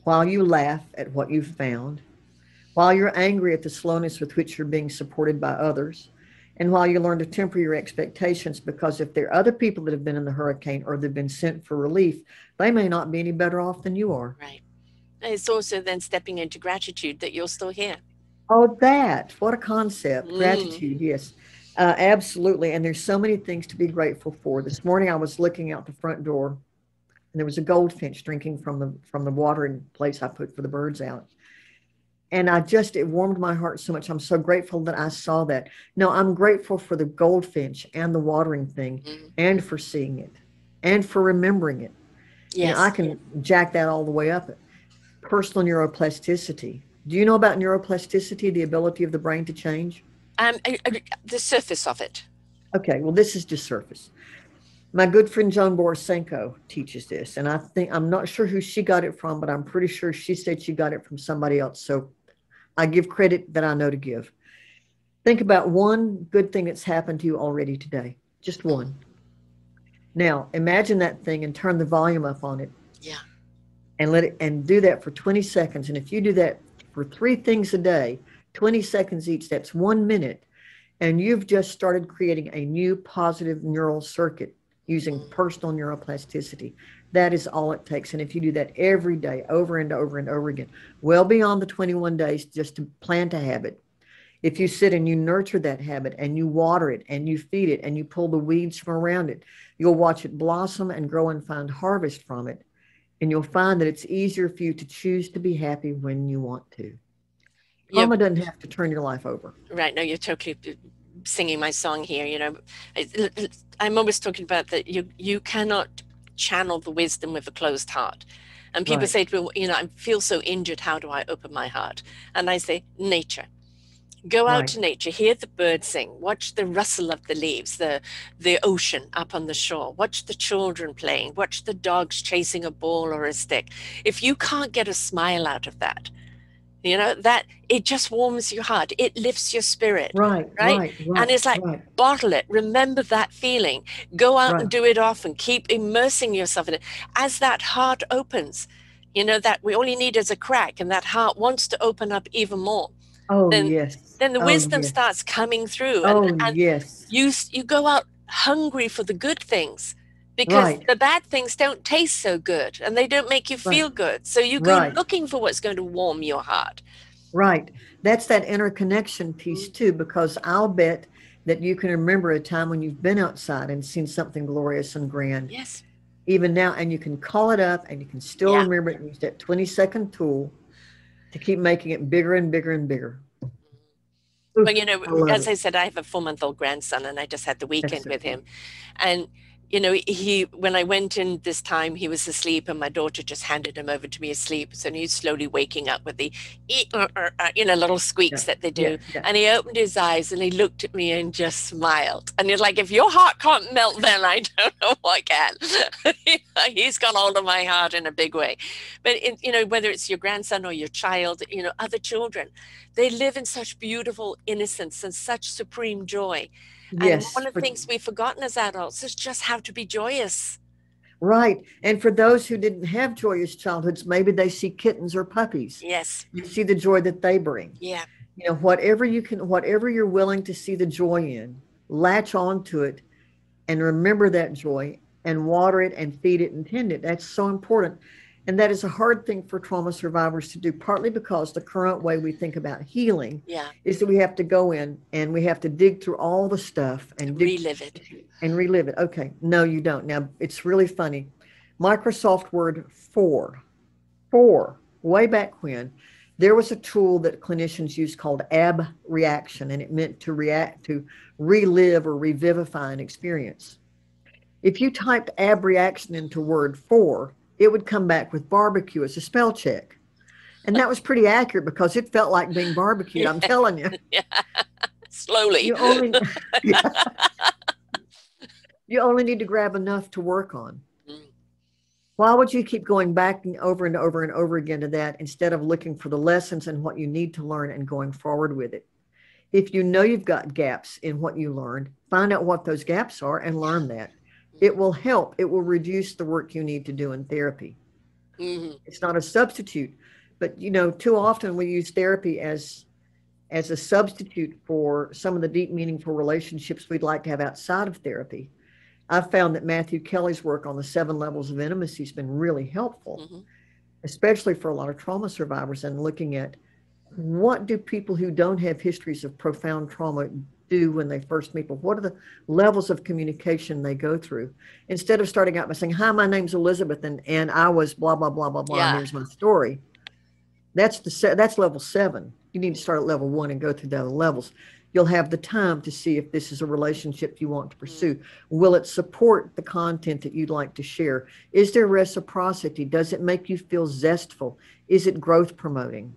while you laugh at what you've found, while you're angry at the slowness with which you're being supported by others, and while you learn to temper your expectations, because if there are other people that have been in the hurricane or they've been sent for relief, they may not be any better off than you are. Right. And it's also then stepping into gratitude that you're still here. Oh, what a concept. Gratitude, yes. Absolutely. And there's so many things to be grateful for. This morning I was looking out the front door and there was a goldfinch drinking from the watering place I put for the birds out. And it warmed my heart so much. I'm so grateful that I saw that. No, I'm grateful for the goldfinch and the watering thing and for seeing it and for remembering it. Yes. And I can jack that all the way up. Personal neuroplasticity. Do you know about neuroplasticity, the ability of the brain to change? The surface of it. Okay, well, this is just surface. My good friend Joan Borisenko teaches this, and I'm not sure who she got it from, but I'm pretty sure she said she got it from somebody else. So I give credit that I know to give. Think about one good thing that's happened to you already today, just one. Now, imagine that thing and turn the volume up on it. Yeah. And do that for 20 seconds. And if you do that for 3 things a day, 20 seconds each, that's 1 minute. And you've just started creating a new positive neural circuit using personal neuroplasticity. That is all it takes. And if you do that every day, over and over and over again, well beyond the 21 days just to plant a habit, if you sit and you nurture that habit and you water it and you feed it and you pull the weeds from around it, you'll watch it blossom and grow and find harvest from it. And you'll find that it's easier for you to choose to be happy when you want to. Karma doesn't have to turn your life over. Right. No, you're totally singing my song here. You know, I'm always talking about that you cannot channel the wisdom with a closed heart. And people say to me, you know, I feel so injured. How do I open my heart? And I say, nature. Go out to nature, hear the birds sing, watch the rustle of the leaves, the ocean up on the shore, watch the children playing, watch the dogs chasing a ball or a stick. If you can't get a smile out of that, you know, that it just warms your heart. It lifts your spirit. Right. And it's like, bottle it. Remember that feeling. Go out and do it often. Keep immersing yourself in it. As that heart opens, you know, that all you need is a crack and that heart wants to open up even more. Then the wisdom starts coming through. And you go out hungry for the good things. Because the bad things don't taste so good and they don't make you feel good. So you go looking for what's going to warm your heart. Right. That's that interconnection piece too, because I'll bet that you can remember a time when you've been outside and seen something glorious and grand. Yes. Even now, and you can call it up and you can still remember it and use that 20-second tool to keep making it bigger and bigger and bigger. Well, you know, as I said, I have a 4-month-old grandson and I just had the weekend with him. And you know, when I went in this time, he was asleep and my daughter just handed him over to me asleep. So he's slowly waking up with the, you know, little squeaks that they do. And he opened his eyes and he looked at me and just smiled. And he's like, if your heart can't melt, then I don't know what can. He's got hold of my heart in a big way. But, you know, whether it's your grandson or your child, you know, other children, They live in such beautiful innocence and such supreme joy. And Yes. one of the things we've forgotten as adults is just how to be joyous. Right. And for those who didn't have joyous childhoods, maybe they see kittens or puppies. Yes. You see the joy that they bring. Yeah. You know, whatever you're willing to see the joy in, latch on to it and remember that joy and water it and feed it and tend it. That's so important. And that is a hard thing for trauma survivors to do, partly because the current way we think about healing is that we have to go in and we have to dig through all the stuff and relive it. And relive it. Okay. No, you don't. Now, it's really funny. Microsoft Word 4, way back when, there was a tool that clinicians used called ab reaction, and it meant to react to relive or revivify an experience. If you typed ab reaction into Word 4, it would come back with barbecue as a spell check. And that was pretty accurate because it felt like being barbecued. I'm telling you. Yeah. Slowly. You only need to grab enough to work on. Why would you keep going back and over and over and over again to that instead of looking for the lessons and what you need to learn and going forward with it? If you know you've got gaps in what you learned, find out what those gaps are and learn that. It will help. It will reduce the work you need to do in therapy. It's not a substitute, but you know, too often we use therapy as a substitute for some of the deep, meaningful relationships we'd like to have outside of therapy. I've found that Matthew Kelly's work on the 7 levels of intimacy has been really helpful, especially for a lot of trauma survivors, and looking at what do people who don't have histories of profound trauma do when they first meet, but what are the levels of communication they go through? Instead of starting out by saying, hi, my name's Elizabeth, and I was blah, blah, blah, blah, blah, and here's my story. That's level 7. You need to start at level 1 and go through the other levels. You'll have the time to see if this is a relationship you want to pursue. Will it support the content that you'd like to share? Is there reciprocity? Does it make you feel zestful? Is it growth promoting?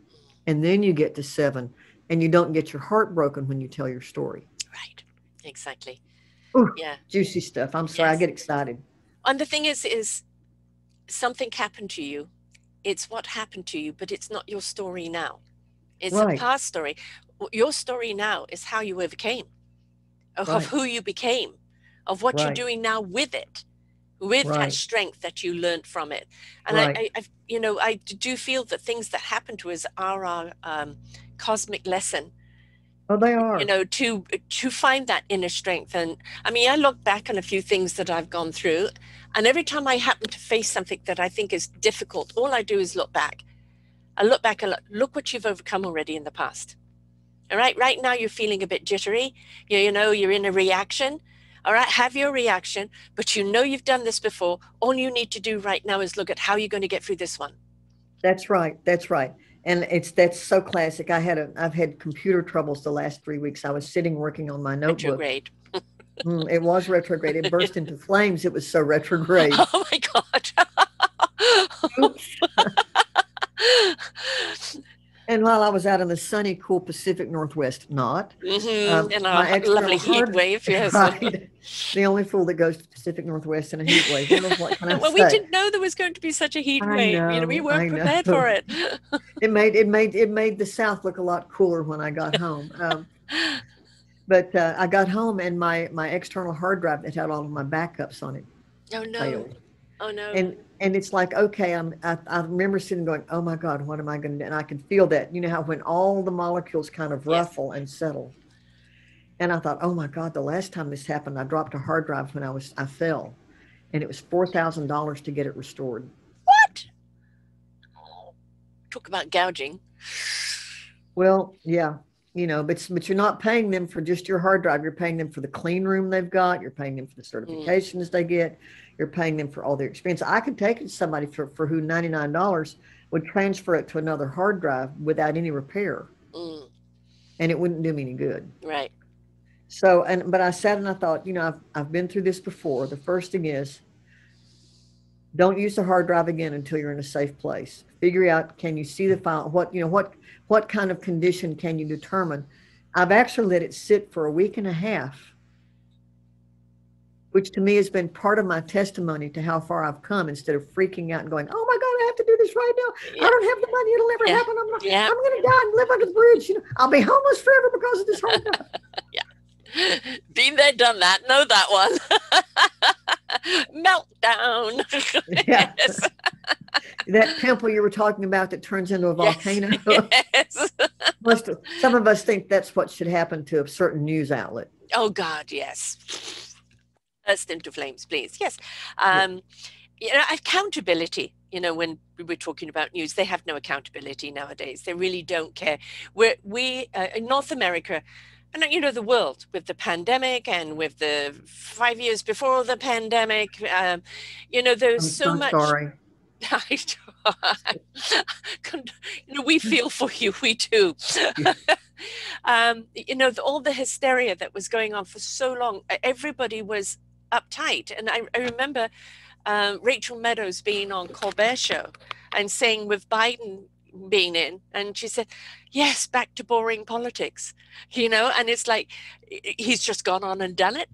And then you get to 7, and you don't get your heart broken when you tell your story. Right. Exactly. Ooh, yeah. Juicy stuff. I'm sorry. I get excited. And the thing is something happened to you. It's what happened to you, but it's not your story now. It's a past story. Your story now is how you overcame, of who you became, of what you're doing now with it, with that strength that you learned from it. And I do feel that things that happen to us are our cosmic lesson. Oh, they are. You know, to find that inner strength. And I mean, I look back on a few things that I've gone through, and every time I happen to face something that I think is difficult, all I do is look back. I look back and look what you've overcome already in the past. All right. Right now, you're feeling a bit jittery. You know, you're in a reaction. All right. Have your reaction, but you know you've done this before. All you need to do right now is look at how you're going to get through this one. That's right. That's right. And that's so classic. I've had computer troubles the last 3 weeks. I was sitting working on my notebook. Retrograde. It was retrograde. It burst into flames. It was so retrograde. Oh my God. And while I was out in the sunny, cool Pacific Northwest, in a lovely heat wave, yes. Right. The only fool that goes to the Pacific Northwest in a heat wave. What can I say? We didn't know there was going to be such a heat wave. We weren't prepared for it. It made the South look a lot cooler when I got home. But I got home and my external hard drive that had all of my backups on it failed. Oh no. And it's like, okay, I remember sitting going, oh my God, what am I going to do? And I could feel that, you know, how when all the molecules kind of ruffle and settle. And I thought, oh my God, the last time this happened, I dropped a hard drive when I fell, and it was $4,000 to get it restored. What? Talk about gouging. Well, yeah. You know, but you're not paying them for just your hard drive. You're paying them for the clean room they've got. You're paying them for the certifications they get. You're paying them for all their experience. I could take it to somebody for who $99 would transfer it to another hard drive without any repair. And it wouldn't do me any good. Right. So, but I sat and I thought, you know, I've been through this before. The first thing is, don't use the hard drive again until you're in a safe place. Figure out, can you see the file? What kind of condition can you determine? I've actually let it sit for a week and a half, which to me has been part of my testimony to how far I've come, instead of freaking out and going, oh my God, I have to do this right now. Yeah. I don't have the money. It'll never Yeah. happen. Yeah. I'm going to die and live under the bridge. You know, I'll be homeless forever because of this hard job. Yeah. Been there, done that. Know that one. Meltdown. Yeah. Yes. That pimple you were talking about that turns into a volcano. Yes. Some of us think that's what should happen to a certain news outlet. Oh God, yes. Burst into flames, please. Yes. You know, accountability. You know, when we were talking about news, they have no accountability nowadays. They really don't care. We in North America, and you know, the world with the pandemic and with the 5 years before the pandemic, you know, there's so much. Sorry. You know, we feel for you. We do. You know, all the hysteria that was going on for so long, everybody was uptight. And I remember Rachel Meadows being on Colbert Show and saying with Biden being in, and she said, yes, back to boring politics, you know, and it's like, he's just gone on and done it,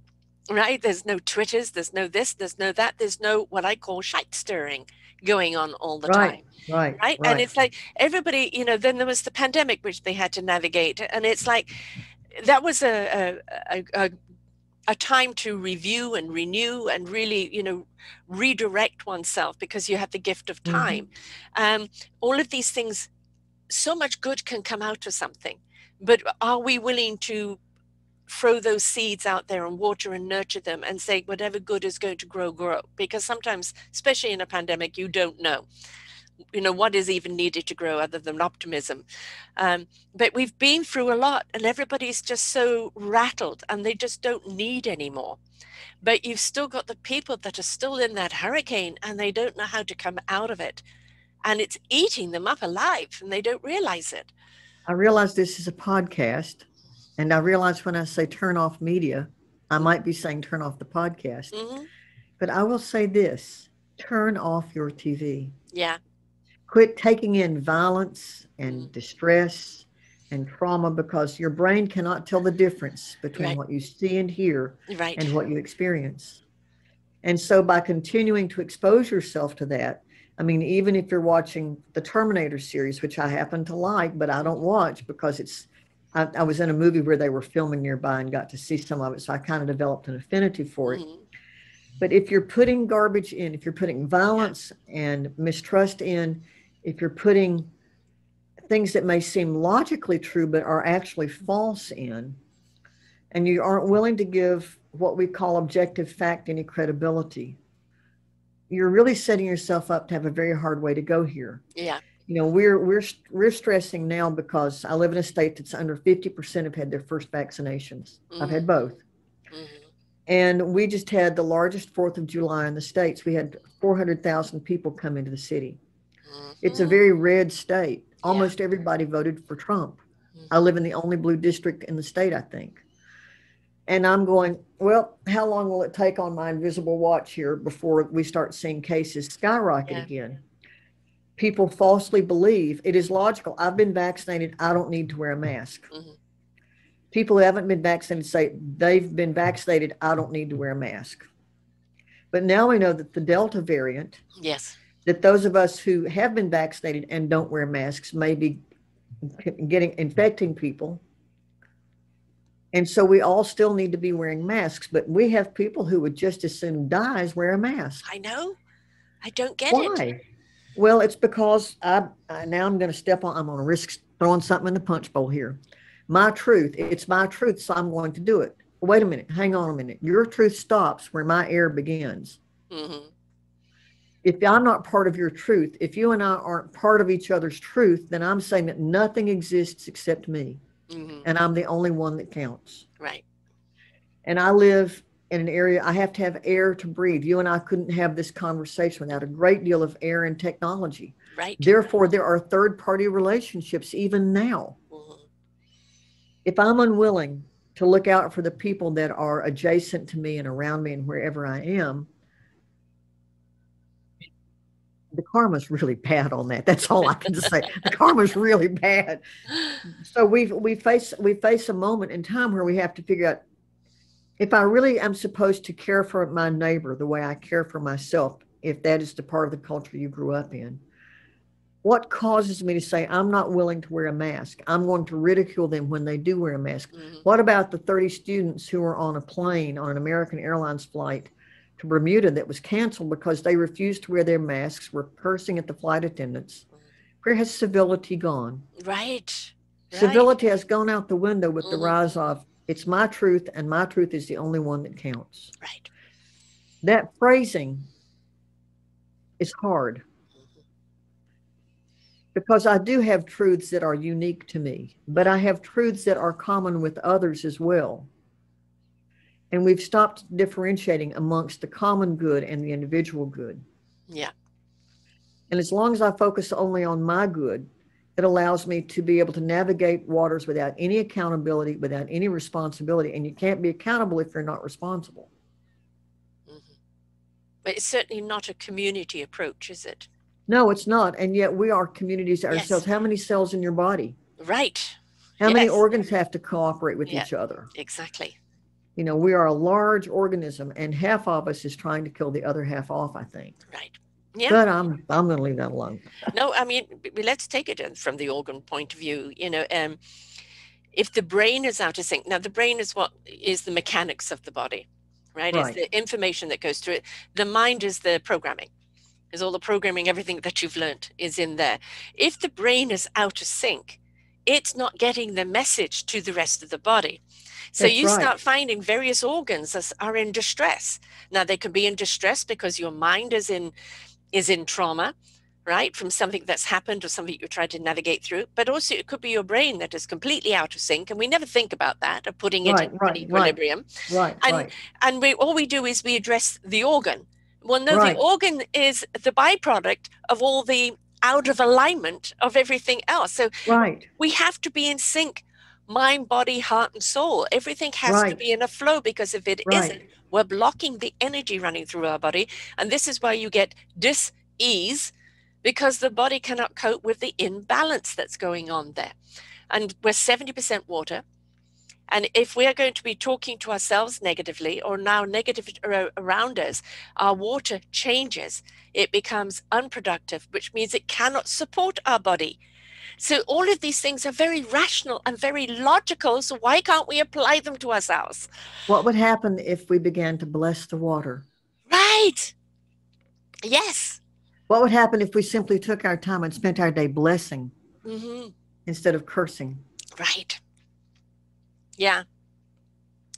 right? There's no Twitters, there's no this, there's no that, there's no what I call shite stirring going on all the time. Right. And it's like everybody, you know, then there was the pandemic, which they had to navigate. And it's like, that was a time to review and renew and really, you know, redirect oneself because you have the gift of time. All of these things, so much good can come out of something, but are we willing to throw those seeds out there and water and nurture them and say whatever good is going to grow? Because sometimes, especially in a pandemic, you don't know, you know, what is even needed to grow other than optimism. But we've been through a lot and everybody's just so rattled and they just don't need anymore. But you've still got the people that are still in that hurricane and they don't know how to come out of it. And it's eating them up alive and they don't realize it. I realize this is a podcast. And I realize when I say turn off media, I might be saying turn off the podcast. But I will say this, turn off your TV. Yeah. Quit taking in violence and distress and trauma because your brain cannot tell the difference between what you see and hear and what you experience. And so by continuing to expose yourself to that, I mean, even if you're watching the Terminator series, which I happen to like, but I don't watch because I was in a movie where they were filming nearby and got to see some of it. So I kind of developed an affinity for it. But if you're putting garbage in, if you're putting violence and mistrust in, if you're putting things that may seem logically true, but are actually false in, and you aren't willing to give what we call objective fact any credibility, you're really setting yourself up to have a very hard way to go here. Yeah. You know, we're stressing now because I live in a state that's under 50% have had their first vaccinations. I've had both. And we just had the largest 4th of July in the States. We had 400,000 people come into the city. It's a very red state. Almost everybody voted for Trump. I live in the only blue district in the state, I think. And I'm going, well, how long will it take on my invisible watch here before we start seeing cases skyrocket again? People falsely believe it is logical. I've been vaccinated. I don't need to wear a mask. People who haven't been vaccinated say they've been vaccinated. I don't need to wear a mask. But now we know that the Delta variant, that those of us who have been vaccinated and don't wear masks may be infecting people. And so we all still need to be wearing masks, but we have people who would just as soon die as wear a mask. I know. I don't get it. Why? Well, it's because now I'm going to I'm going to risk throwing something in the punch bowl here. My truth, it's my truth, so I'm going to do it. Wait a minute, hang on a minute. Your truth stops where my error begins. If I'm not part of your truth, if you and I aren't part of each other's truth, then I'm saying that nothing exists except me. And I'm the only one that counts. Right. And I live in an area, I have to have air to breathe. You and I couldn't have this conversation without a great deal of air and technology. Right. Therefore, there are third-party relationships even now. If I'm unwilling to look out for the people that are adjacent to me and around me and wherever I am, the karma's really bad on that. That's all I can say. The karma's really bad. So we face a moment in time where we have to figure out if I really am supposed to care for my neighbor the way I care for myself, if that is the part of the culture you grew up in, What causes me to say, I'm not willing to wear a mask? I'm going to ridicule them when they do wear a mask. What about the 30 students who were on a plane on an American Airlines flight to Bermuda that was canceled because they refused to wear their masks, were cursing at the flight attendants? Where has civility gone? Right. Civility has gone out the window with the rise of, it's my truth, and my truth is the only one that counts. Right. That phrasing is hard, because I do have truths that are unique to me, but I have truths that are common with others as well. And we've stopped differentiating amongst the common good and the individual good. Yeah. And as long as I focus only on my good, it allows me to be able to navigate waters without any accountability, without any responsibility. And you can't be accountable if you're not responsible. But it's certainly not a community approach, is it? No, it's not. And yet we are communities ourselves. How many cells in your body? Right. How many organs have to cooperate with each other? Exactly. You know, we are a large organism, and half of us is trying to kill the other half off, I think. Right. Yeah. But I'm going to leave that alone. No, I mean, let's take it from the organ point of view. You know, if the brain is out of sync, now the brain is what is the mechanics of the body, right? It's the information that goes through it. The mind is the programming. Is all the programming, everything that you've learned is in there. If the brain is out of sync, it's not getting the message to the rest of the body. So you start finding various organs are in distress. Now they can be in distress because your mind is in trauma, right? From something that's happened or something you tried to navigate through. But also it could be your brain that is completely out of sync. And we never think about that, of putting it in equilibrium. And all we do is we address the organ. Well, no, the organ is the byproduct of all the out of alignment of everything else. So we have to be in sync, mind, body, heart, and soul. Everything has to be in a flow, because if it isn't, we're blocking the energy running through our body. And this is why you get dis-ease, because the body cannot cope with the imbalance that's going on there. And we're 70% water. And if we are going to be talking to ourselves negatively, or now negative around us, our water changes. It becomes unproductive, which means it cannot support our body. So all of these things are very rational and very logical. So why can't we apply them to ourselves? What would happen if we began to bless the water? Right. Yes. What would happen if we simply took our time and spent our day blessing instead of cursing? Right. Yeah.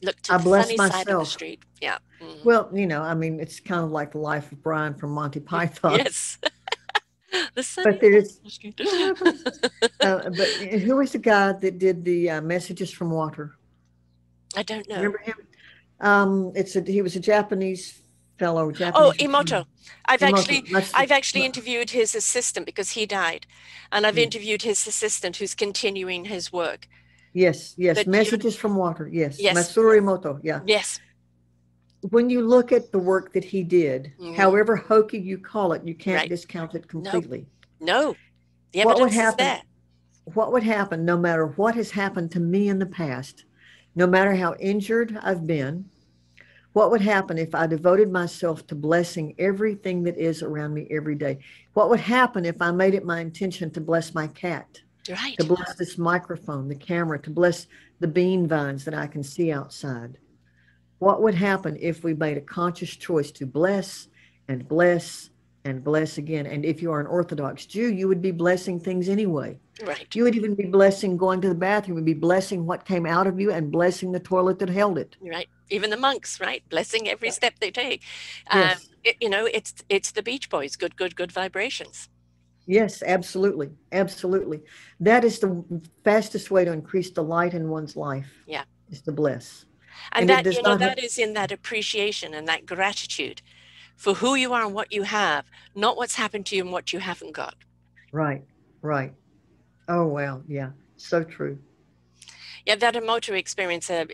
Look to the sunny side of the street. Yeah. Well, you know, I mean, it's kind of like the life of Brian from Monty Python. Yes. The sunny but there's, but who was the guy that did the Messages from Water? I don't know. Remember him? He was a Japanese fellow. Emoto. I've actually interviewed his assistant, because he died, and I've interviewed his assistant who's continuing his work. Yes. Messages from Water. Yes. Matsuri Emoto. Yeah. Yes. When you look at the work that he did, however hokey you call it, you can't discount it completely. No. The evidence is there. What would happen, no matter what has happened to me in the past, no matter how injured I've been, what would happen if I devoted myself to blessing everything that is around me every day? What would happen if I made it my intention to bless my cat? Right. To bless this microphone, the camera, to bless the bean vines that I can see outside? What would happen if we made a conscious choice to bless and bless and bless again? And if you are an Orthodox Jew, you would be blessing things anyway. Right. You would even be blessing going to the bathroom, and be blessing what came out of you and blessing the toilet that held it. Right. Even the monks, right? Blessing every step they take. Yes. It's the Beach Boys, good vibrations. Yes, absolutely. Absolutely. That is the fastest way to increase the light in one's life. Yeah. Is to bless. And that, that is in that appreciation and that gratitude for who you are and what you have, not what's happened to you and what you haven't got. Right. Oh, wow. Yeah. So true. Yeah, that Emoto experience, I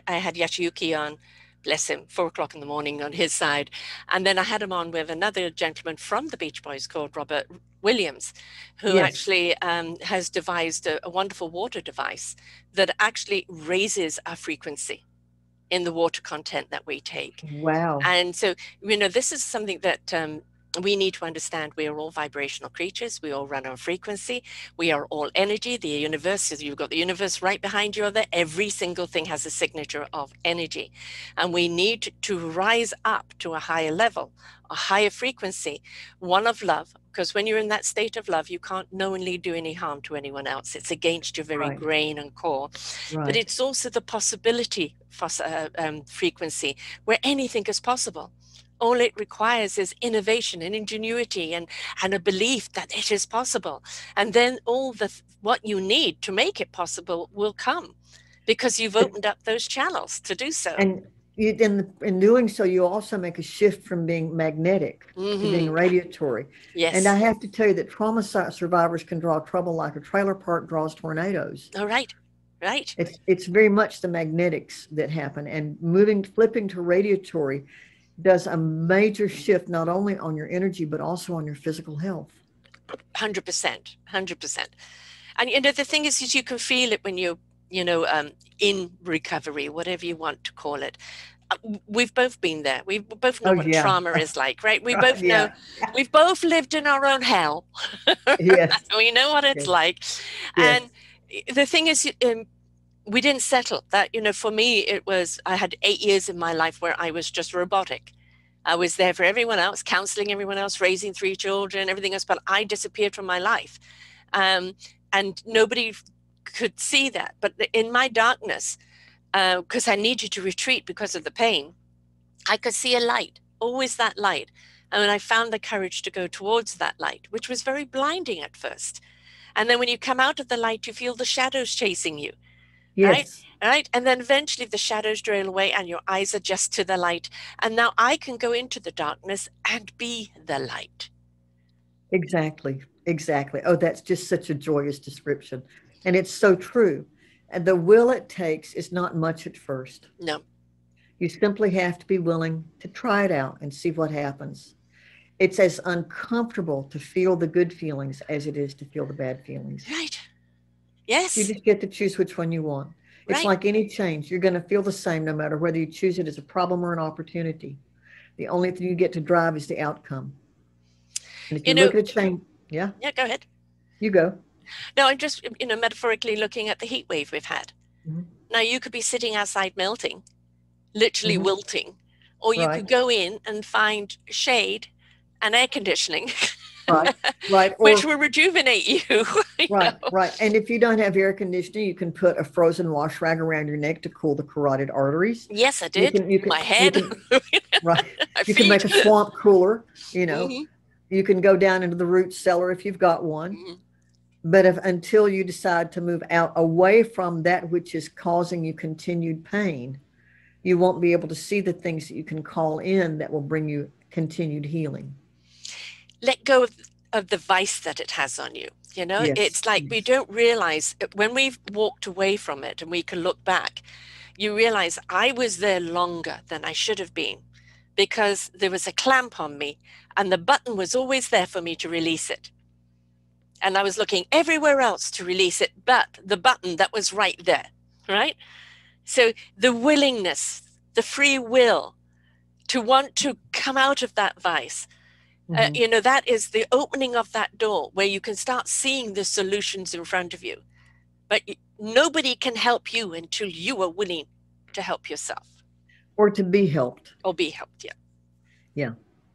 had Yashiyuki on, bless him, 4:00 in the morning on his side. And then I had him on with another gentleman from the Beach Boys called Robert Williams, who actually has devised a wonderful water device that actually raises our frequency in the water content that we take. Wow. And so, this is something that We need to understand we are all vibrational creatures. We all run on frequency. We are all energy. The universe, you've got the universe right behind you there. Every single thing has a signature of energy. And we need to rise up to a higher level, a higher frequency, one of love. Because when you're in that state of love, you can't knowingly do any harm to anyone else. It's against your very grain and core. But it's also the possibility frequency where anything is possible. All it requires is innovation and ingenuity and a belief that it is possible. And then all what you need to make it possible will come because you've opened up those channels to do so. And in doing so, you also make a shift from being magnetic to being radiatory. Yes. And I have to tell you that trauma survivors can draw trouble like a trailer park draws tornadoes. Oh, right. Right. It's very much the magnetics that happen. And flipping to radiatory does a major shift, not only on your energy, but also on your physical health. 100%, 100%. And, the thing is you can feel it when you're, in recovery, whatever you want to call it. We've both been there. We both know what trauma is like, right? We both know, we've both lived in our own hell. Yes. We know what it's like. Yes. And the thing is, we didn't settle that, for me, I had 8 years in my life where I was just robotic. I was there for everyone else, counseling everyone else, raising 3 children, everything else, but I disappeared from my life. And nobody could see that. But in my darkness, because I needed to retreat because of the pain, I could see a light, always that light. And when I found the courage to go towards that light, which was very blinding at first. And then when you come out of the light, you feel the shadows chasing you. Yes. Right. And then eventually the shadows trail away and your eyes adjust to the light. And now I can go into the darkness and be the light. Exactly. Exactly. Oh, that's just such a joyous description. And it's so true. And the will it takes is not much at first. No. You simply have to be willing to try it out and see what happens. It's as uncomfortable to feel the good feelings as it is to feel the bad feelings. Right. Yes. You just get to choose which one you want. It's like any change. You're going to feel the same no matter whether you choose it as a problem or an opportunity. The only thing you get to drive is the outcome. And if you look at a change, yeah, go ahead. You go. No, I'm just, metaphorically looking at the heat wave we've had. Mm-hmm. Now, you could be sitting outside melting, literally wilting, or you could go in and find shade and air conditioning. Right. Which will rejuvenate you. Right. And if you don't have air conditioning, you can put a frozen wash rag around your neck to cool the carotid arteries. Yes, I did. My head. You can make a swamp cooler, Mm-hmm. You can go down into the root cellar if you've got one. Mm-hmm. But until you decide to move out away from that which is causing you continued pain, you won't be able to see the things that you can call in that will bring you continued healing. Let go of the vice that it has on you. Yes. It's like we don't realize when we've walked away from it and we can look back, you realize I was there longer than I should have been because there was a clamp on me and the button was always there for me to release it. And I was looking everywhere else to release it, but the button that was right there, right? So the willingness, the free will to want to come out of that vice, that is the opening of that door where you can start seeing the solutions in front of you. But nobody can help you until you are willing to help yourself. Or to be helped. Or be helped, yeah. Yeah.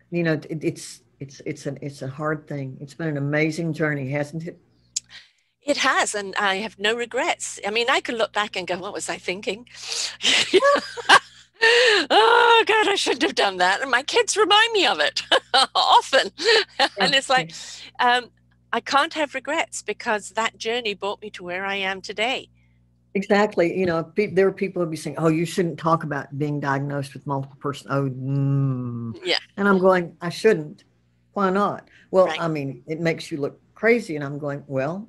It's a hard thing. It's been an amazing journey, hasn't it? It has, and I have no regrets. I mean, I could look back and go, what was I thinking? Oh, God, I shouldn't have done that. And my kids remind me of it often. And it's like, I can't have regrets because that journey brought me to where I am today. Exactly. There are people who be saying, oh, you shouldn't talk about being diagnosed with multiple personality. Yeah. And I'm going, I shouldn't. Why not? Well, I mean, it makes you look crazy. And I'm going, well,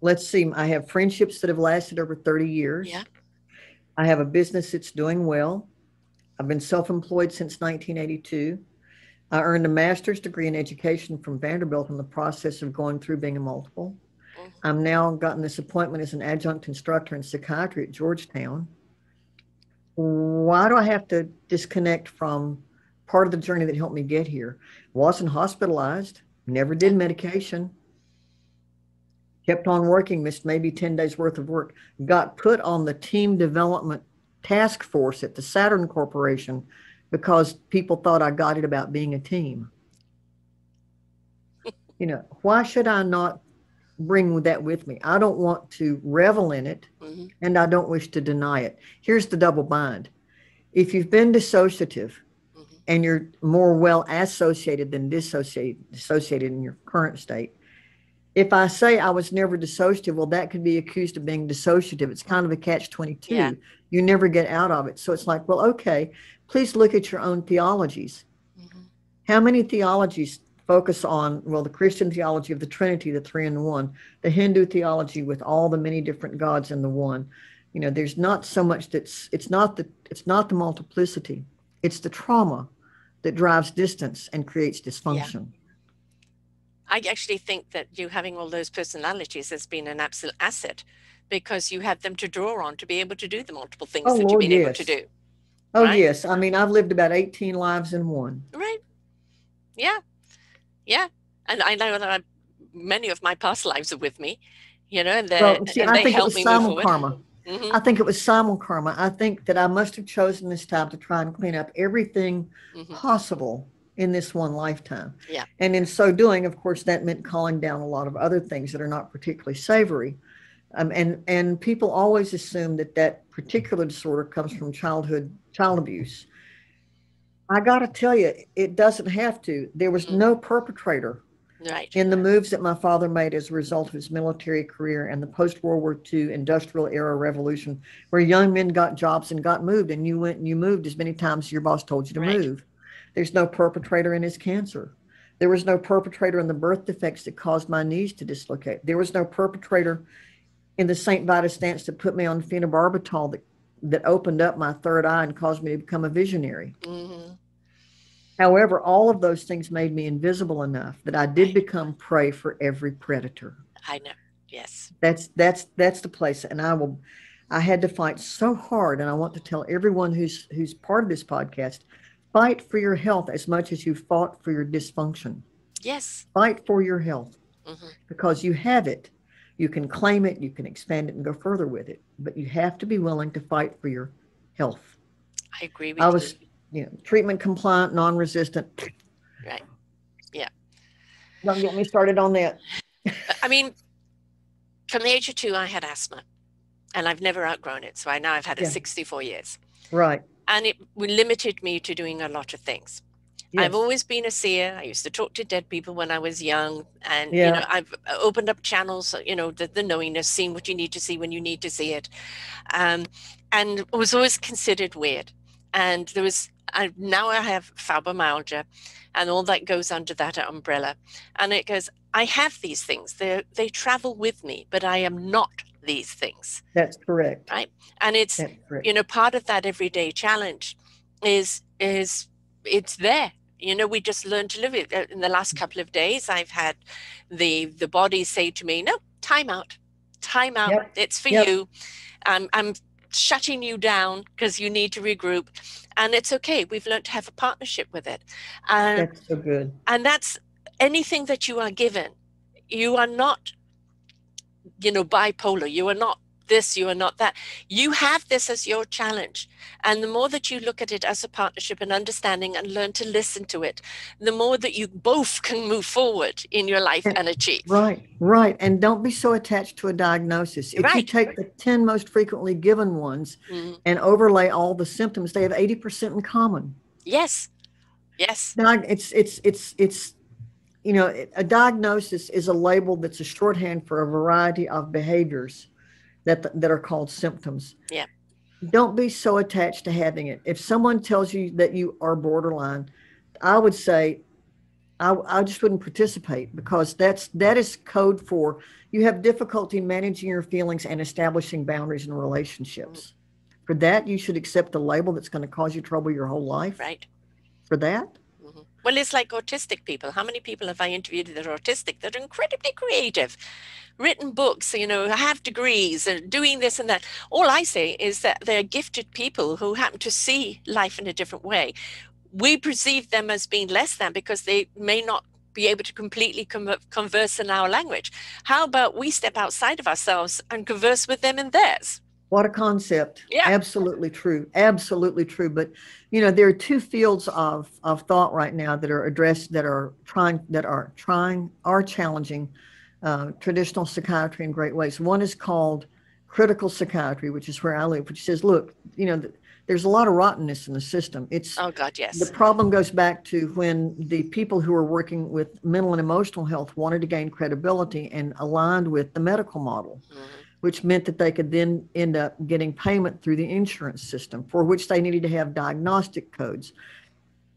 let's see. I have friendships that have lasted over 30 years. Yeah. I have a business that's doing well. I've been self-employed since 1982. I earned a master's degree in education from Vanderbilt in the process of going through being a multiple. I'm now gotten this appointment as an adjunct instructor in psychiatry at Georgetown. Why do I have to disconnect from part of the journey that helped me get here. Wasn't hospitalized, never did medication, kept on working, missed maybe 10 days worth of work, got put on the team development task force at the Saturn Corporation because people thought I got it about being a team. You know, why should I not bring that with me? I don't want to revel in it, and I don't wish to deny it. Here's the double bind. If you've been dissociative and you're more well associated than dissociated in your current state, if I say I was never dissociative, well, that could be accused of being dissociative. It's kind of a catch-22. Yeah. You never get out of it. So it's like, well, okay, please look at your own theologies. How many theologies focus on, well, the Christian theology of the Trinity, the three in the one, the Hindu theology with all the many different gods in the one? You know, there's not so much it's not the multiplicity, it's the trauma that drives distance and creates dysfunction. Yeah. I actually think that you having all those personalities has been an absolute asset, because you have them to draw on to be able to do the multiple things that you've been able to do. Oh, right? Yes. I mean, I've lived about 18 lives in one. Right. Yeah. Yeah. And I know that many of my past lives are with me, you know, and, they help me move forward. I think it was simul-karma. I think that I must have chosen this time to try and clean up everything possible in this one lifetime. Yeah. And in so doing, of course, that meant calling down a lot of other things that are not particularly savory. And people always assume that particular disorder comes from child abuse. I got to tell you, it doesn't have to. There was no perpetrator in the moves that my father made as a result of his military career and the post-World War II industrial era revolution, where young men got jobs and got moved, and you went and you moved as many times as your boss told you to move. There's no perpetrator in his cancer. There was no perpetrator in the birth defects that caused my knees to dislocate. There was no perpetrator in the St. Vitus dance that put me on phenobarbital that opened up my third eye and caused me to become a visionary. However, all of those things made me invisible enough that I did become prey for every predator. I know. Yes. That's the place. And I had to fight so hard. And I want to tell everyone who's part of this podcast, fight for your health as much as you fought for your dysfunction. Yes. Fight for your health because you have it. You can claim it, you can expand it and go further with it, but you have to be willing to fight for your health. I agree with you. Treatment compliant, non-resistant. Right. Yeah. Don't get me started on that. I mean, from the age of 2, I had asthma, and I've never outgrown it. So I've had it 64 years. Right. And it limited me to doing a lot of things. Yes. I've always been a seer. I used to talk to dead people when I was young. And, you know, I've opened up channels, you know, the knowingness, seeing what you need to see when you need to see it. And it was always considered weird. And now I have fibromyalgia, and all that goes under that umbrella. And it goes, I have these things. They travel with me, but I am not these things. That's correct. Right. And it's, you know, part of that everyday challenge is it's there. You know, we just learn to live it. In the last couple of days, I've had the body say to me, no, time out. Yep. It's for you. I'm shutting you down because you need to regroup. And it's okay. We've learned to have a partnership with it. That's so good. And that's anything that you are given. You are not, you know, bipolar. You are not this, you are not that. You have this as your challenge. And the more that you look at it as a partnership and understanding and learn to listen to it, the more that you both can move forward in your life and achieve. Right. And don't be so attached to a diagnosis. If you take the 10 most frequently given ones and overlay all the symptoms, they have 80% in common. Yes. Now, it's you know, a diagnosis is a label that's a shorthand for a variety of behaviors that are called symptoms. Yeah. Don't be so attached to having it. If someone tells you that you are borderline, I would say I just wouldn't participate, because that is code for you have difficulty managing your feelings and establishing boundaries in relationships. For that, you should accept the label that's going to cause you trouble your whole life. Right. For that. Well, it's like autistic people. How many people have I interviewed that are autistic that are incredibly creative, written books, you know, have degrees and doing this and that? All I say is that they're gifted people who happen to see life in a different way. we perceive them as being less than because they may not be able to completely converse in our language. How about we step outside of ourselves and converse with them in theirs? What a concept. Yeah. Absolutely true. Absolutely true. But, you know, there are two fields of thought right now that are addressed, that are challenging traditional psychiatry in great ways. One is called critical psychiatry, which is where I live, which says, look, you know, there's a lot of rottenness in the system. Oh God, yes. The problem goes back to when the people who are working with mental and emotional health wanted to gain credibility and aligned with the medical model, which meant that they could then end up getting payment through the insurance system, for which they needed to have diagnostic codes.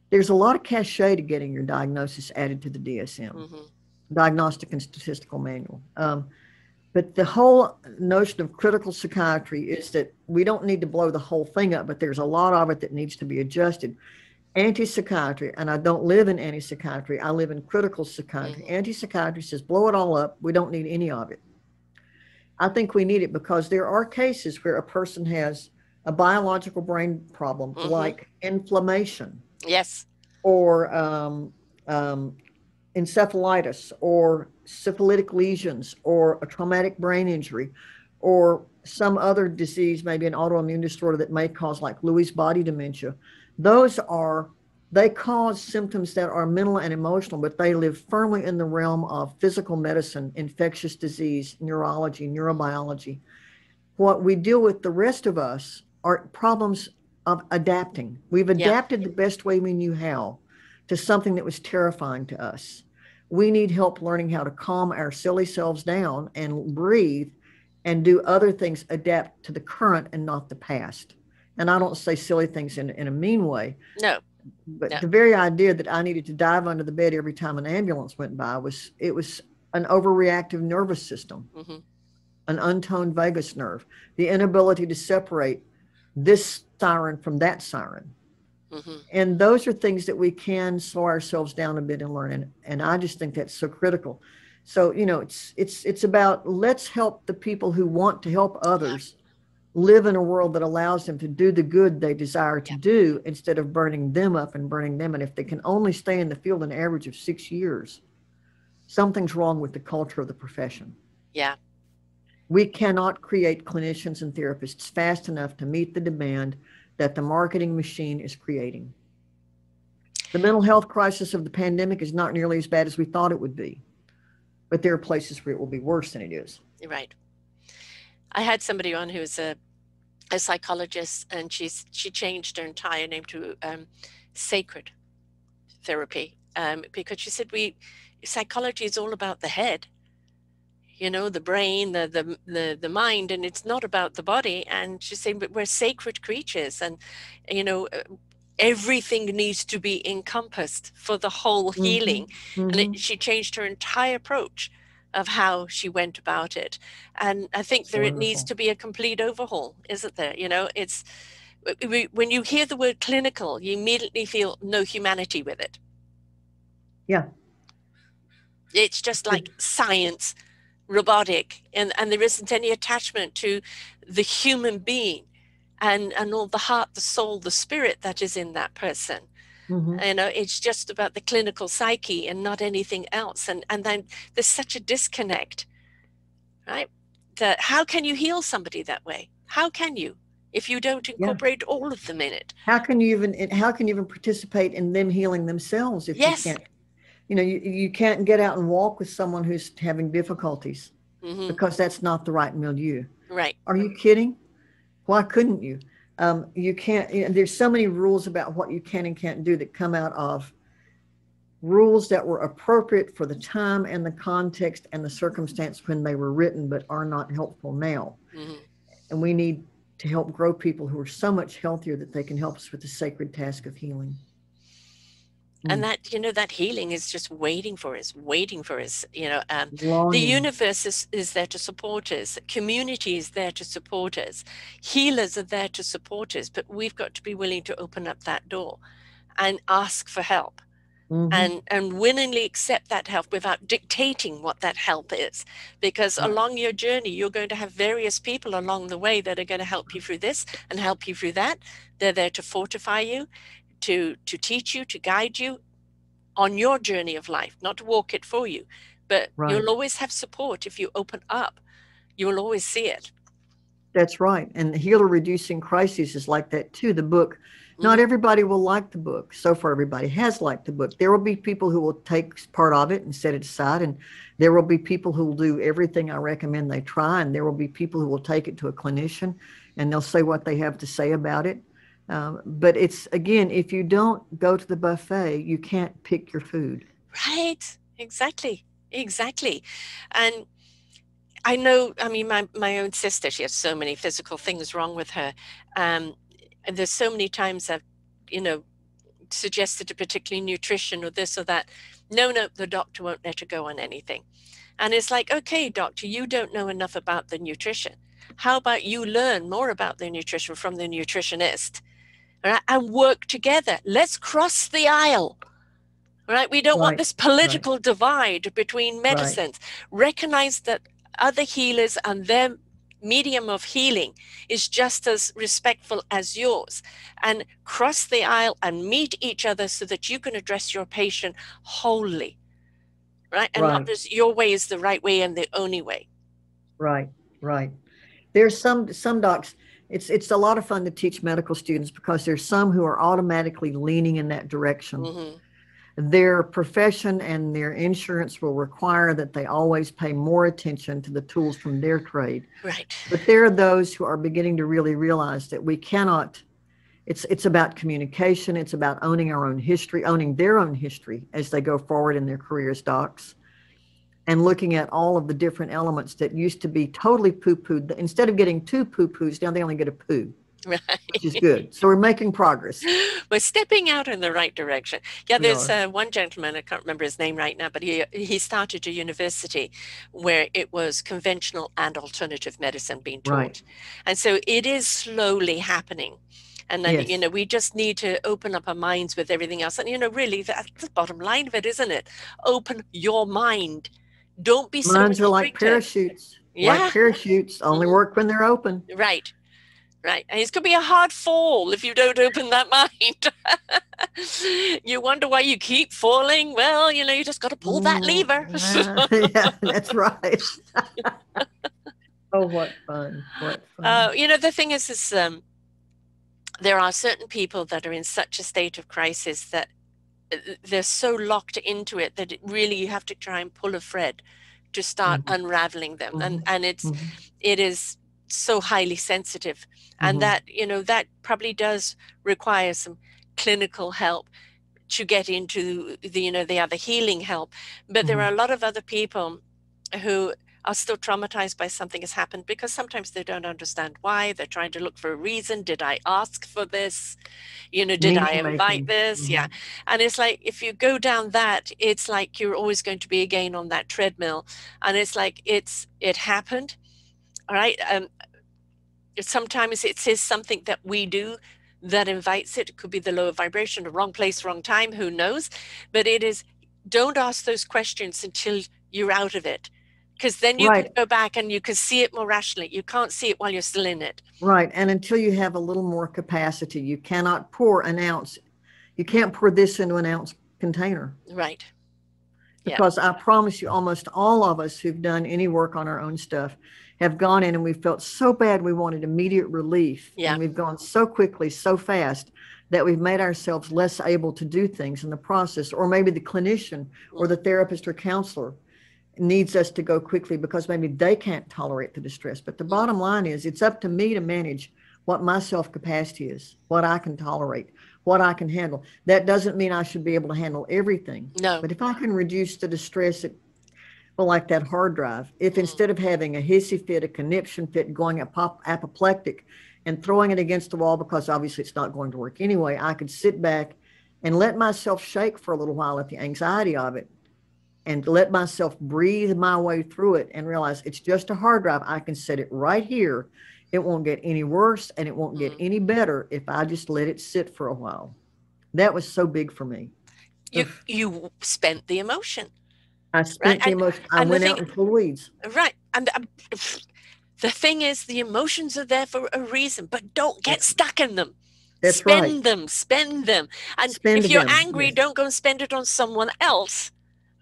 There's a lot of cachet to getting your diagnosis added to the DSM, Diagnostic and Statistical Manual. But the whole notion of critical psychiatry is that we don't need to blow the whole thing up, but there's a lot of it that needs to be adjusted. Anti-psychiatry, and I don't live in anti-psychiatry, I live in critical psychiatry. Anti-psychiatry says, blow it all up. We don't need any of it. I think we need it because there are cases where a person has a biological brain problem, like inflammation. Yes. Or encephalitis, or syphilitic lesions, or a traumatic brain injury, or some other disease, maybe an autoimmune disorder that may cause like Lewy body dementia. They cause symptoms that are mental and emotional, but they live firmly in the realm of physical medicine, infectious disease, neurology, neurobiology. What we deal with, the rest of us, are problems of adapting. We've adapted the best way we knew how to something that was terrifying to us. We need help learning how to calm our silly selves down and breathe and do other things, adapt to the current and not the past. And I don't say silly things in a mean way. No. But the very idea that I needed to dive under the bed every time an ambulance went by was an overreactive nervous system, an untoned vagus nerve, the inability to separate this siren from that siren. And those are things that we can slow ourselves down a bit and learn. And I just think that's so critical. So, you know, it's about, let's help the people who want to help others live in a world that allows them to do the good they desire to do, instead of burning them up and burning them. And if they can only stay in the field an average of 6 years, something's wrong with the culture of the profession. Yeah. We cannot create clinicians and therapists fast enough to meet the demand that the marketing machine is creating. The mental health crisis of the pandemic is not nearly as bad as we thought it would be, but there are places where it will be worse than it is. Right. I had somebody on who was a psychologist, and she changed her entire name to sacred therapy, because she said psychology is all about the head, you know, the brain, the mind, and it's not about the body. And she's saying, but we're sacred creatures, and you know, everything needs to be encompassed for the whole healing. And she changed her entire approach of how she went about it. And I think it needs to be a complete overhaul, isn't there? You know, it's when you hear the word clinical, you immediately feel no humanity with it. Yeah. It's just like science, robotic, and there isn't any attachment to the human being and all the heart, the soul, the spirit that is in that person. You know, it's just about the clinical psyche and not anything else. And then there's such a disconnect, right? That how can you heal somebody that way? How can you, if you don't incorporate all of them in it? How can you even participate in them healing themselves if you can't? You know, you can't get out and walk with someone who's having difficulties because that's not the right milieu. Right. Are you kidding? Why couldn't you? You can't, there's so many rules about what you can and can't do that come out of rules that were appropriate for the time and the context and the circumstance when they were written, but are not helpful now. And we need to help grow people who are so much healthier that they can help us with the sacred task of healing. And that, you know, that healing is just waiting for us, you know. The universe is there to support us. Community is there to support us. Healers are there to support us, but we've got to be willing to open up that door and ask for help. And willingly accept that help without dictating what that help is. Because along your journey, you're going to have various people along the way that are going to help you through this and help you through that. They're there to fortify you, to teach you, to guide you on your journey of life, not to walk it for you. But Right. you'll always have support. If you open up, you will always see it. That's right. And Healer Reducing Crises is like that too. The book, not everybody will like the book. So far, everybody has liked the book. There will be people who will take part of it and set it aside. And there will be people who will do everything I recommend they try. And there will be people who will take it to a clinician and they'll say what they have to say about it. But it's, again, if you don't go to the buffet, you can't pick your food. Right. Exactly. Exactly. And I know, I mean, my own sister, she has so many physical things wrong with her. And there's so many times I've, suggested a particular nutrition or this or that. No, the doctor won't let her go on anything. And it's like, okay, doctor, you don't know enough about the nutrition. How about you learn more about the nutrition from the nutritionist, right? And work together. Let's cross the aisle, right? We don't want this political divide between medicines. Recognize that other healers and their medium of healing is just as respectful as yours, and cross the aisle and meet each other so that you can address your patient wholly, right? And not just your way is the right way and the only way. Right. There's some docs, it's a lot of fun to teach medical students because there's some who are automatically leaning in that direction. Their profession and their insurance will require that they always pay more attention to the tools from their trade. Right. But there are those who are beginning to really realize that we cannot, it's about communication. It's about owning our own history, owning their own history as they go forward in their career as docs, and looking at all of the different elements that used to be totally poo-pooed. Instead of getting 2 poo-poos, now they only get a poo. Right. Which is good. So we're making progress. We're stepping out in the right direction. Yeah, there's one gentleman, I can't remember his name right now, but he started a university where it was conventional and alternative medicine being taught. And so it is slowly happening. And then, we just need to open up our minds with everything else. And, really, that's the bottom line of it, isn't it? Open your mind. Don't be so Minds are like parachutes. Yeah. Like parachutes, only work when they're open. Right. And it's going to be a hard fall if you don't open that mind. You wonder why you keep falling. Well, you just got to pull that lever. Yeah, that's right. Oh, what fun. The thing is there are certain people that are in such a state of crisis that they're so locked into it that you have to try and pull a thread to start unraveling them. And it is so highly sensitive. And that, that probably does require some clinical help to get into the other healing help. But there are a lot of other people who are still traumatized by something has happened because sometimes they don't understand why. They're trying to look for a reason. Did I ask for this? Did I invite this? Yeah. And it's like, if you go down that, it's like you're always going to be again on that treadmill. And it's like, it happened. All right. Sometimes it is something that we do that invites it. It could be the lower vibration, the wrong place, wrong time, who knows? But it is, don't ask those questions until you're out of it. Because then you can go back and you can see it more rationally. You can't see it while you're still in it. Right. And until you have a little more capacity, you cannot pour an ounce. You can't pour this into an ounce container. Right. Because I promise you, almost all of us who've done any work on our own stuff have gone in and we felt so bad we wanted immediate relief. Yeah. And we've gone so quickly, so fast that we've made ourselves less able to do things in the process. Or maybe the clinician or the therapist or counselor needs us to go quickly because maybe they can't tolerate the distress. But the bottom line is it's up to me to manage what my self-capacity is, what I can tolerate, what I can handle. That doesn't mean I should be able to handle everything. No. But if I can reduce the distress, like that hard drive, if instead of having a hissy fit, a conniption fit, going apoplectic and throwing it against the wall because obviously it's not going to work anyway, I could sit back and let myself shake for a little while at the anxiety of it and let myself breathe my way through it and realize it's just a hard drive. I can set it right here. It won't get any worse and it won't get any better if I just let it sit for a while. That was so big for me. You spent the emotion. I spent the emotion. I went out into the weeds. Right. And the thing is, the emotions are there for a reason, but don't get stuck in them. That's right. Spend them. And Spend if you're them. angry, Yes. don't go and spend it on someone else.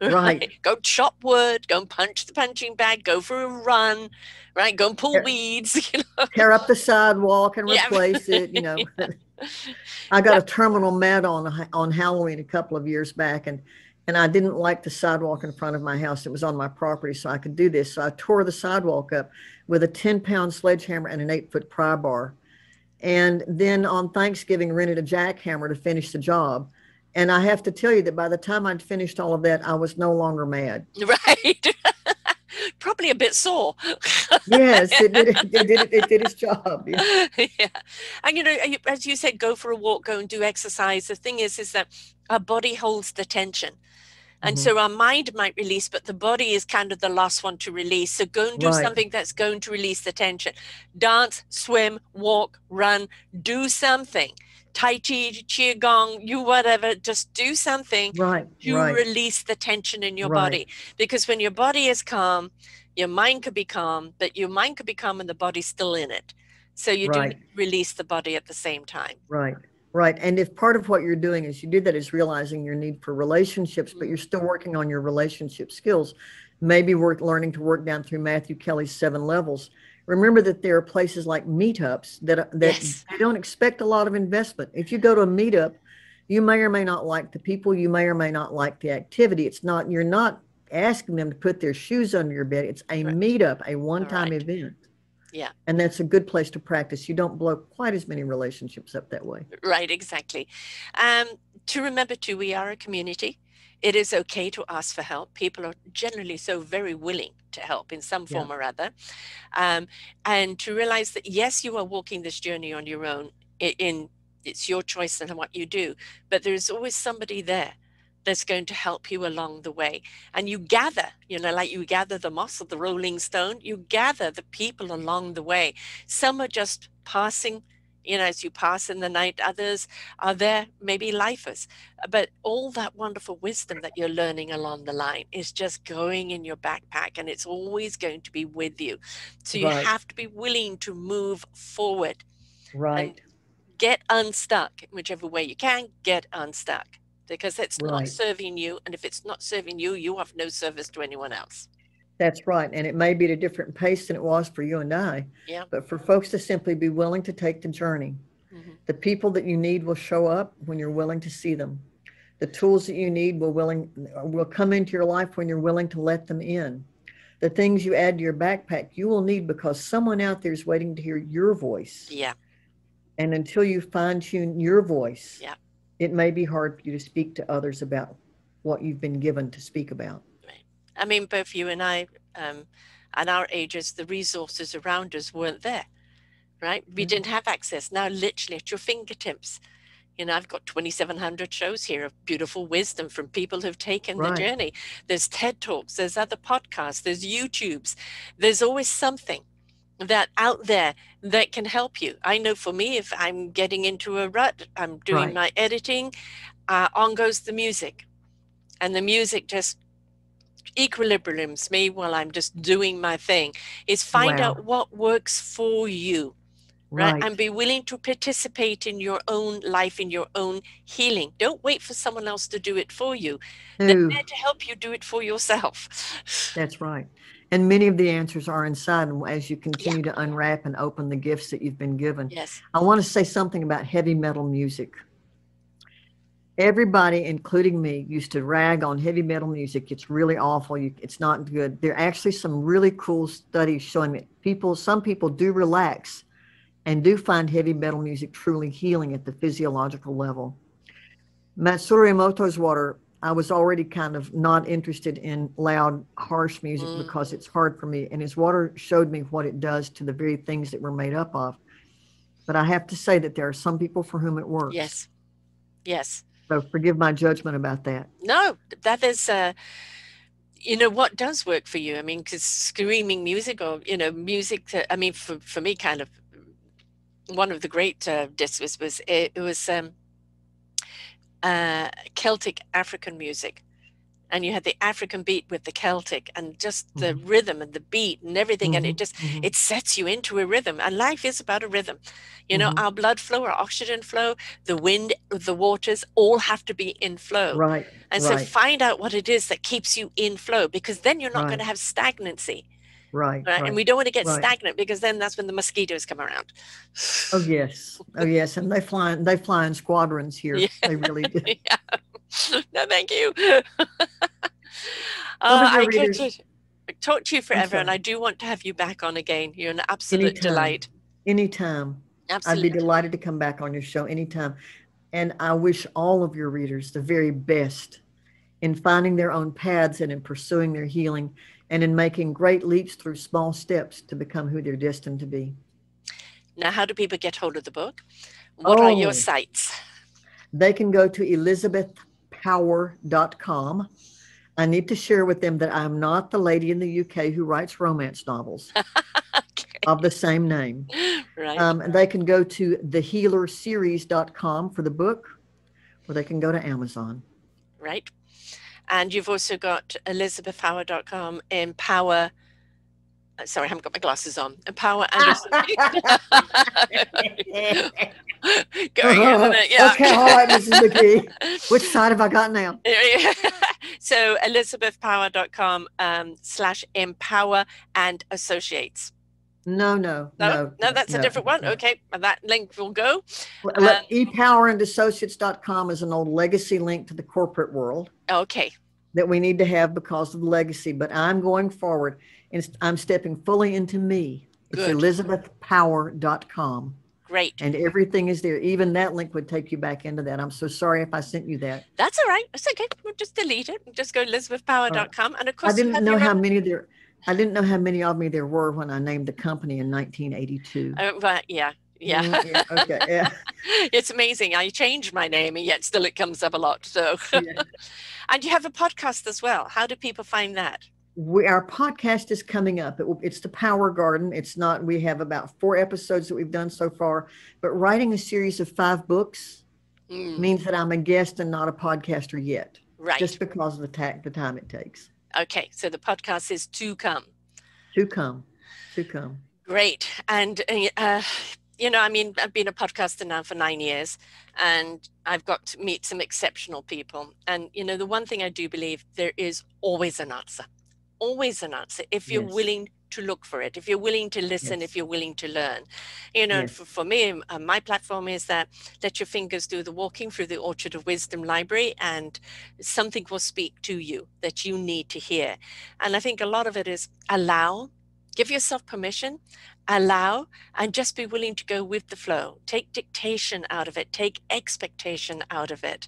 Right. Right? Go chop wood, go and punch the punching bag, go for a run, right? Go and pull Tear, weeds, you know. tear up the sidewalk and Yeah. replace it. I got Yeah. a terminal mat on Halloween a couple of years back, and I didn't like the sidewalk in front of my house. It was on my property, so I could do this. So I tore the sidewalk up with a 10-pound sledgehammer and an 8-foot pry bar. And then on Thanksgiving, rented a jackhammer to finish the job. And I have to tell you that by the time I'd finished all of that, I was no longer mad. Right. Probably a bit sore. Yes, it did. It did its job. Yeah. Yeah. And as you said, go for a walk, go and do exercise. The thing is that our body holds the tension. And Mm-hmm. so our mind might release, but the body is kind of the last one to release. So go and do Right. something that's going to release the tension. Dance, swim, walk, run, do something. Tai Chi, Qigong, you whatever, just do something Right. to Right. release the tension in your Right. body. Because when your body is calm, your mind could be calm, but your mind could be calm and the body's still in it. So you do Right. release the body at the same time. Right. Right. And if part of what you're doing is you do that is realizing your need for relationships, but you're still working on your relationship skills, maybe work learning to work down through Matthew Kelly's 7 levels. Remember that there are places like meetups that Yes. they don't expect a lot of investment. If you go to a meetup, you may or may not like the people, you may or may not like the activity. You're not asking them to put their shoes under your bed. It's a Right. meetup, a one-time Right. event. Yeah. And that's a good place to practice. You don't blow quite as many relationships up that way. Right, exactly. To remember too, we are a community. It is okay to ask for help. People are generally so very willing to help in some form or other. And to realize that, yes, you are walking this journey on your own. It's your choice and what you do, but there's always somebody there that's going to help you along the way. And you gather, like you gather the moss of the rolling stone, you gather the people along the way. Some are just passing, as you pass in the night. Others are there, maybe lifers. But all that wonderful wisdom that you're learning along the line is just going in your backpack, and it's always going to be with you. So you Right. have to be willing to move forward and Right. get unstuck. Whichever way you can, get unstuck, because it's not Right. serving you. And if it's not serving you, you have no service to anyone else. That's right. And it may be at a different pace than it was for you and I. Yeah. But for folks to simply be willing to take the journey, the people that you need will show up when you're willing to see them. The tools that you need will come into your life when you're willing to let them in. The things you add to your backpack, you will need because someone out there is waiting to hear your voice. Yeah. And until you fine tune your voice, Yeah. it may be hard for you to speak to others about what you've been given to speak about. Right. I mean, both you and I, at our ages, the resources around us weren't there, right? We didn't have access. Now, literally at your fingertips. I've got 2,700 shows here of beautiful wisdom from people who've taken the journey. There's TED Talks, there's other podcasts, there's YouTubes. There's always something that out there that can help you. I know for me, if I'm getting into a rut, I'm doing my editing, on goes the music. And the music just equilibriums me while I'm just doing my thing. Is find out what works for you. Right. And be willing to participate in your own life, in your own healing. Don't wait for someone else to do it for you. They're there to help you do it for yourself. That's right. And many of the answers are inside as you continue to unwrap and open the gifts that you've been given. Yes. I want to say something about heavy metal music. Everybody, including me, used to rag on heavy metal music. It's really awful. It's not good. There are actually some really cool studies showing that some people do relax and do find heavy metal music truly healing at the physiological level. Matsuru Emoto's water, I was already kind of not interested in loud, harsh music because it's hard for me. And his water showed me what it does to the very things that we're made up of. But I have to say that there are some people for whom it works. Yes. Yes. So forgive my judgment about that. No, that is, what does work for you? I mean, because screaming music or, music, for me, kind of, one of the great discs was Celtic African music. and you had the African beat with the Celtic, and just the rhythm and the beat and everything. And it just, it sets you into a rhythm. And life is about a rhythm. You know, our blood flow, our oxygen flow, the wind, the waters all have to be in flow. Right. And so find out what it is that keeps you in flow, because then you're not going to have stagnancy. Right. And we don't want to get stagnant, because then that's when the mosquitoes come around. Oh yes. Oh yes. And they fly in squadrons here. Yeah. They really do. Yeah. No, thank you. I could talk to you forever, and I do want to have you back on again. You're an absolute delight. Anytime. Absolutely. I'd be delighted to come back on your show anytime. And I wish all of your readers the very best in finding their own paths and in pursuing their healing and in making great leaps through small steps to become who they're destined to be. Now, how do people get hold of the book? What are your sites? They can go to elizabethpower.com. I need to share with them that I'm not the lady in the UK who writes romance novels of the same name. Right. They can go to thehealerseries.com for the book, or they can go to Amazon. Right. And you've also got elizabethpower.com, Empower. Sorry, I haven't got my glasses on. Empower and going in it, yeah. Okay, all right, Mrs. McGee. Which side have I got now? So elizabethpower.com /empower and associates. No, that's a different one. Okay, that link will go. epowerandassociates.com is an old legacy link to the corporate world. Okay. That we need to have because of the legacy, but I'm going forward and I'm stepping fully into me. It's elizabethpower.com. Great. And everything is there. Even that link would take you back into that. I'm so sorry if I sent you that. That's all right. It's okay. We'll just delete it. Just go elizabethpower.com. And of course, I didn't know how many of me there were when I named the company in 1982. But yeah. Okay. Yeah. It's amazing. I changed my name, and yet still it comes up a lot. So, and you have a podcast as well. How do people find that? Our podcast is coming up. It's the Power Garden. It's not. We have about 4 episodes that we've done so far. But writing a series of 5 books means that I'm a guest and not a podcaster yet. Right. Just because of the time it takes. Okay. So the podcast is to come. To come. Great. And you know, I mean, I've been a podcaster now for 9 years, and I've got to meet some exceptional people. And, you know, the one thing I do believe, there is always an answer. Always an answer if you're willing to look for it, if you're willing to listen, if you're willing to learn. You know, for me, my platform is that let your fingers do the walking through the Orchard of Wisdom library, and something will speak to you that you need to hear. And I think a lot of it is give yourself permission, allow, and just be willing to go with the flow. Take dictation out of it, take expectation out of it,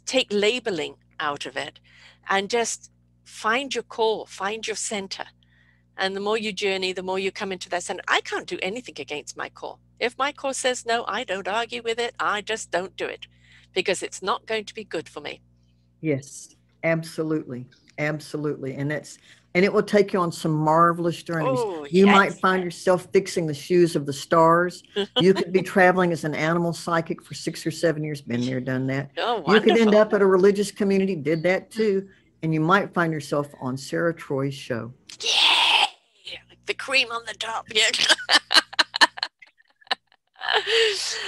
take labeling out of it, and just find your core, find your center. And the more you journey, the more you come into that center. I can't do anything against my core. If my core says no, I don't argue with it. I just don't do it, because it's not going to be good for me. Yes, absolutely. And it will take you on some marvelous journeys. You might find yourself fixing the shoes of the stars. You could be traveling as an animal psychic for 6 or 7 years. Been there, done that. You could end up at a religious community, did that too. And you might find yourself on Sarah Troy's show. Yeah, the cream on the top. Yeah.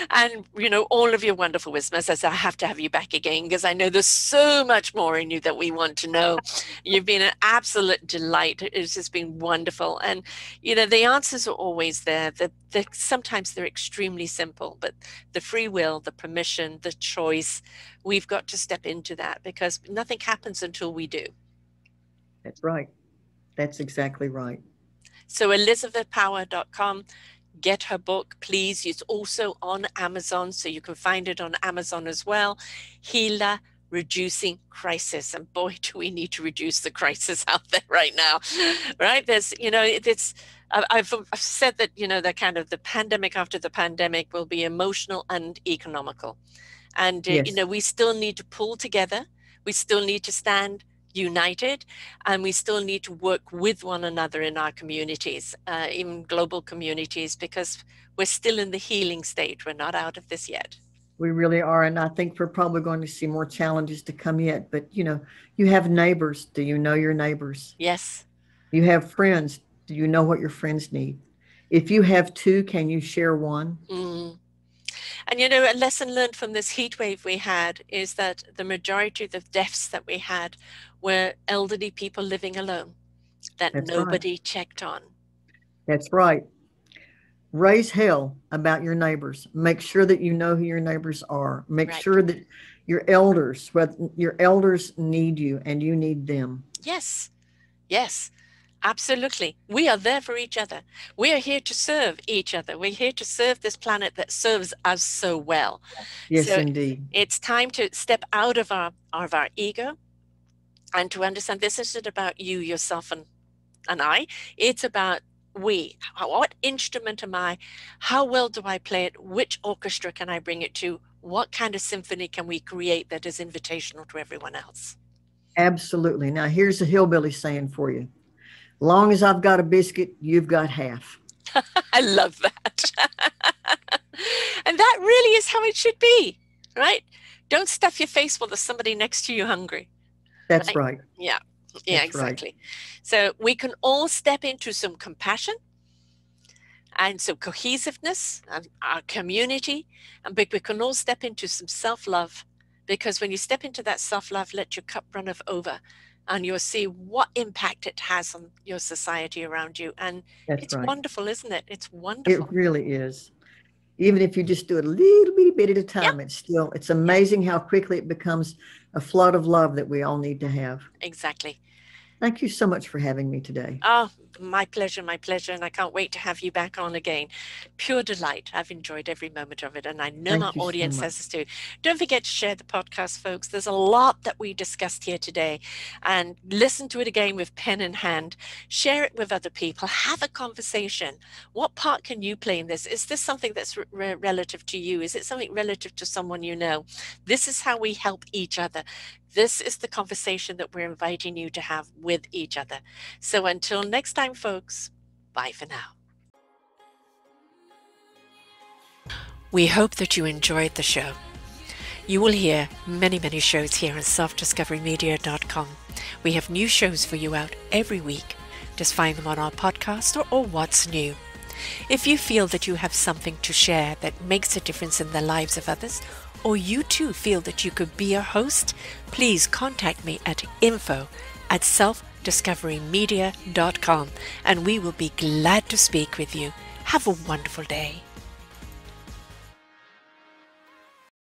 And, you know, all of your wonderful wisdom. As I said, I have to have you back again, because I know there's so much more in you that we want to know. You've been an absolute delight. It's just been wonderful. And, you know, the answers are always there. Sometimes they're extremely simple, but the free will, the permission, the choice, we've got to step into that, because nothing happens until we do. That's right. That's exactly right. So elizabethpower.com. Get her book, please. It's also on Amazon, so you can find it on Amazon as well. Healer Reducing Crisis. And boy, do we need to reduce the crisis out there right now, right? There's, you know, I've said that, you know, the kind of the pandemic after the pandemic will be emotional and economical. And, you know, we still need to pull together. We still need to stand united, and we still need to work with one another in our communities, even global communities, because we're still in the healing stage. We're not out of this yet. We really are. And I think we're probably going to see more challenges to come yet. But, you have neighbors. Do you know your neighbors? Yes. You have friends. Do you know what your friends need? If you have two, can you share one? Mm. And a lesson learned from this heat wave we had is that the majority of the deaths that we had were elderly people living alone that That's nobody right. checked on. That's right. Raise hell about your neighbors. Make sure that you know who your neighbors are. Make Right. sure that your elders need you and you need them. Yes. Yes. Absolutely. We are there for each other. We are here to serve each other. We're here to serve this planet that serves us so well. Yes, So indeed. it's time to step out of our ego and to understand this isn't about you, yourself, and I. It's about we. What instrument am I? How well do I play it? Which orchestra can I bring it to? What kind of symphony can we create that is invitational to everyone else? Absolutely. Now, here's a hillbilly saying for you. Long as I've got a biscuit, you've got half. I love that. And that really is how it should be, right? Don't stuff your face while there's somebody next to you hungry. That's right. Yeah. Yeah, That's exactly. Right. So we can all step into some compassion and some cohesiveness and our community, and we can all step into some self-love, because when you step into that self-love, let your cup run over, and you'll see what impact it has on your society around you. And That's it's right. wonderful, isn't it? It's wonderful. It really is. Even if you just do it a little bitty bit at a time, it's amazing how quickly it becomes a flood of love that we all need to have. Exactly. Thank you so much for having me today. Oh, my pleasure, and I can't wait to have you back on again. Pure delight. I've enjoyed every moment of it, and I know my audience has this too. Don't forget to share the podcast, folks. There's a lot that we discussed here today, and listen to it again with pen in hand. Share it with other people. Have a conversation. What part can you play in this? Is this something that's relative to you? Is it something relative to someone you know? This is how we help each other. This is the conversation that we're inviting you to have with each other. So until next time, folks, bye for now. We hope that you enjoyed the show. You will hear many, many shows here on selfdiscoverymedia.com. We have new shows for you out every week. Just find them on our podcast or What's New. If you feel that you have something to share that makes a difference in the lives of others, or you too feel that you could be a host, please contact me at info@selfdiscoverymedia.com, and we will be glad to speak with you. Have a wonderful day.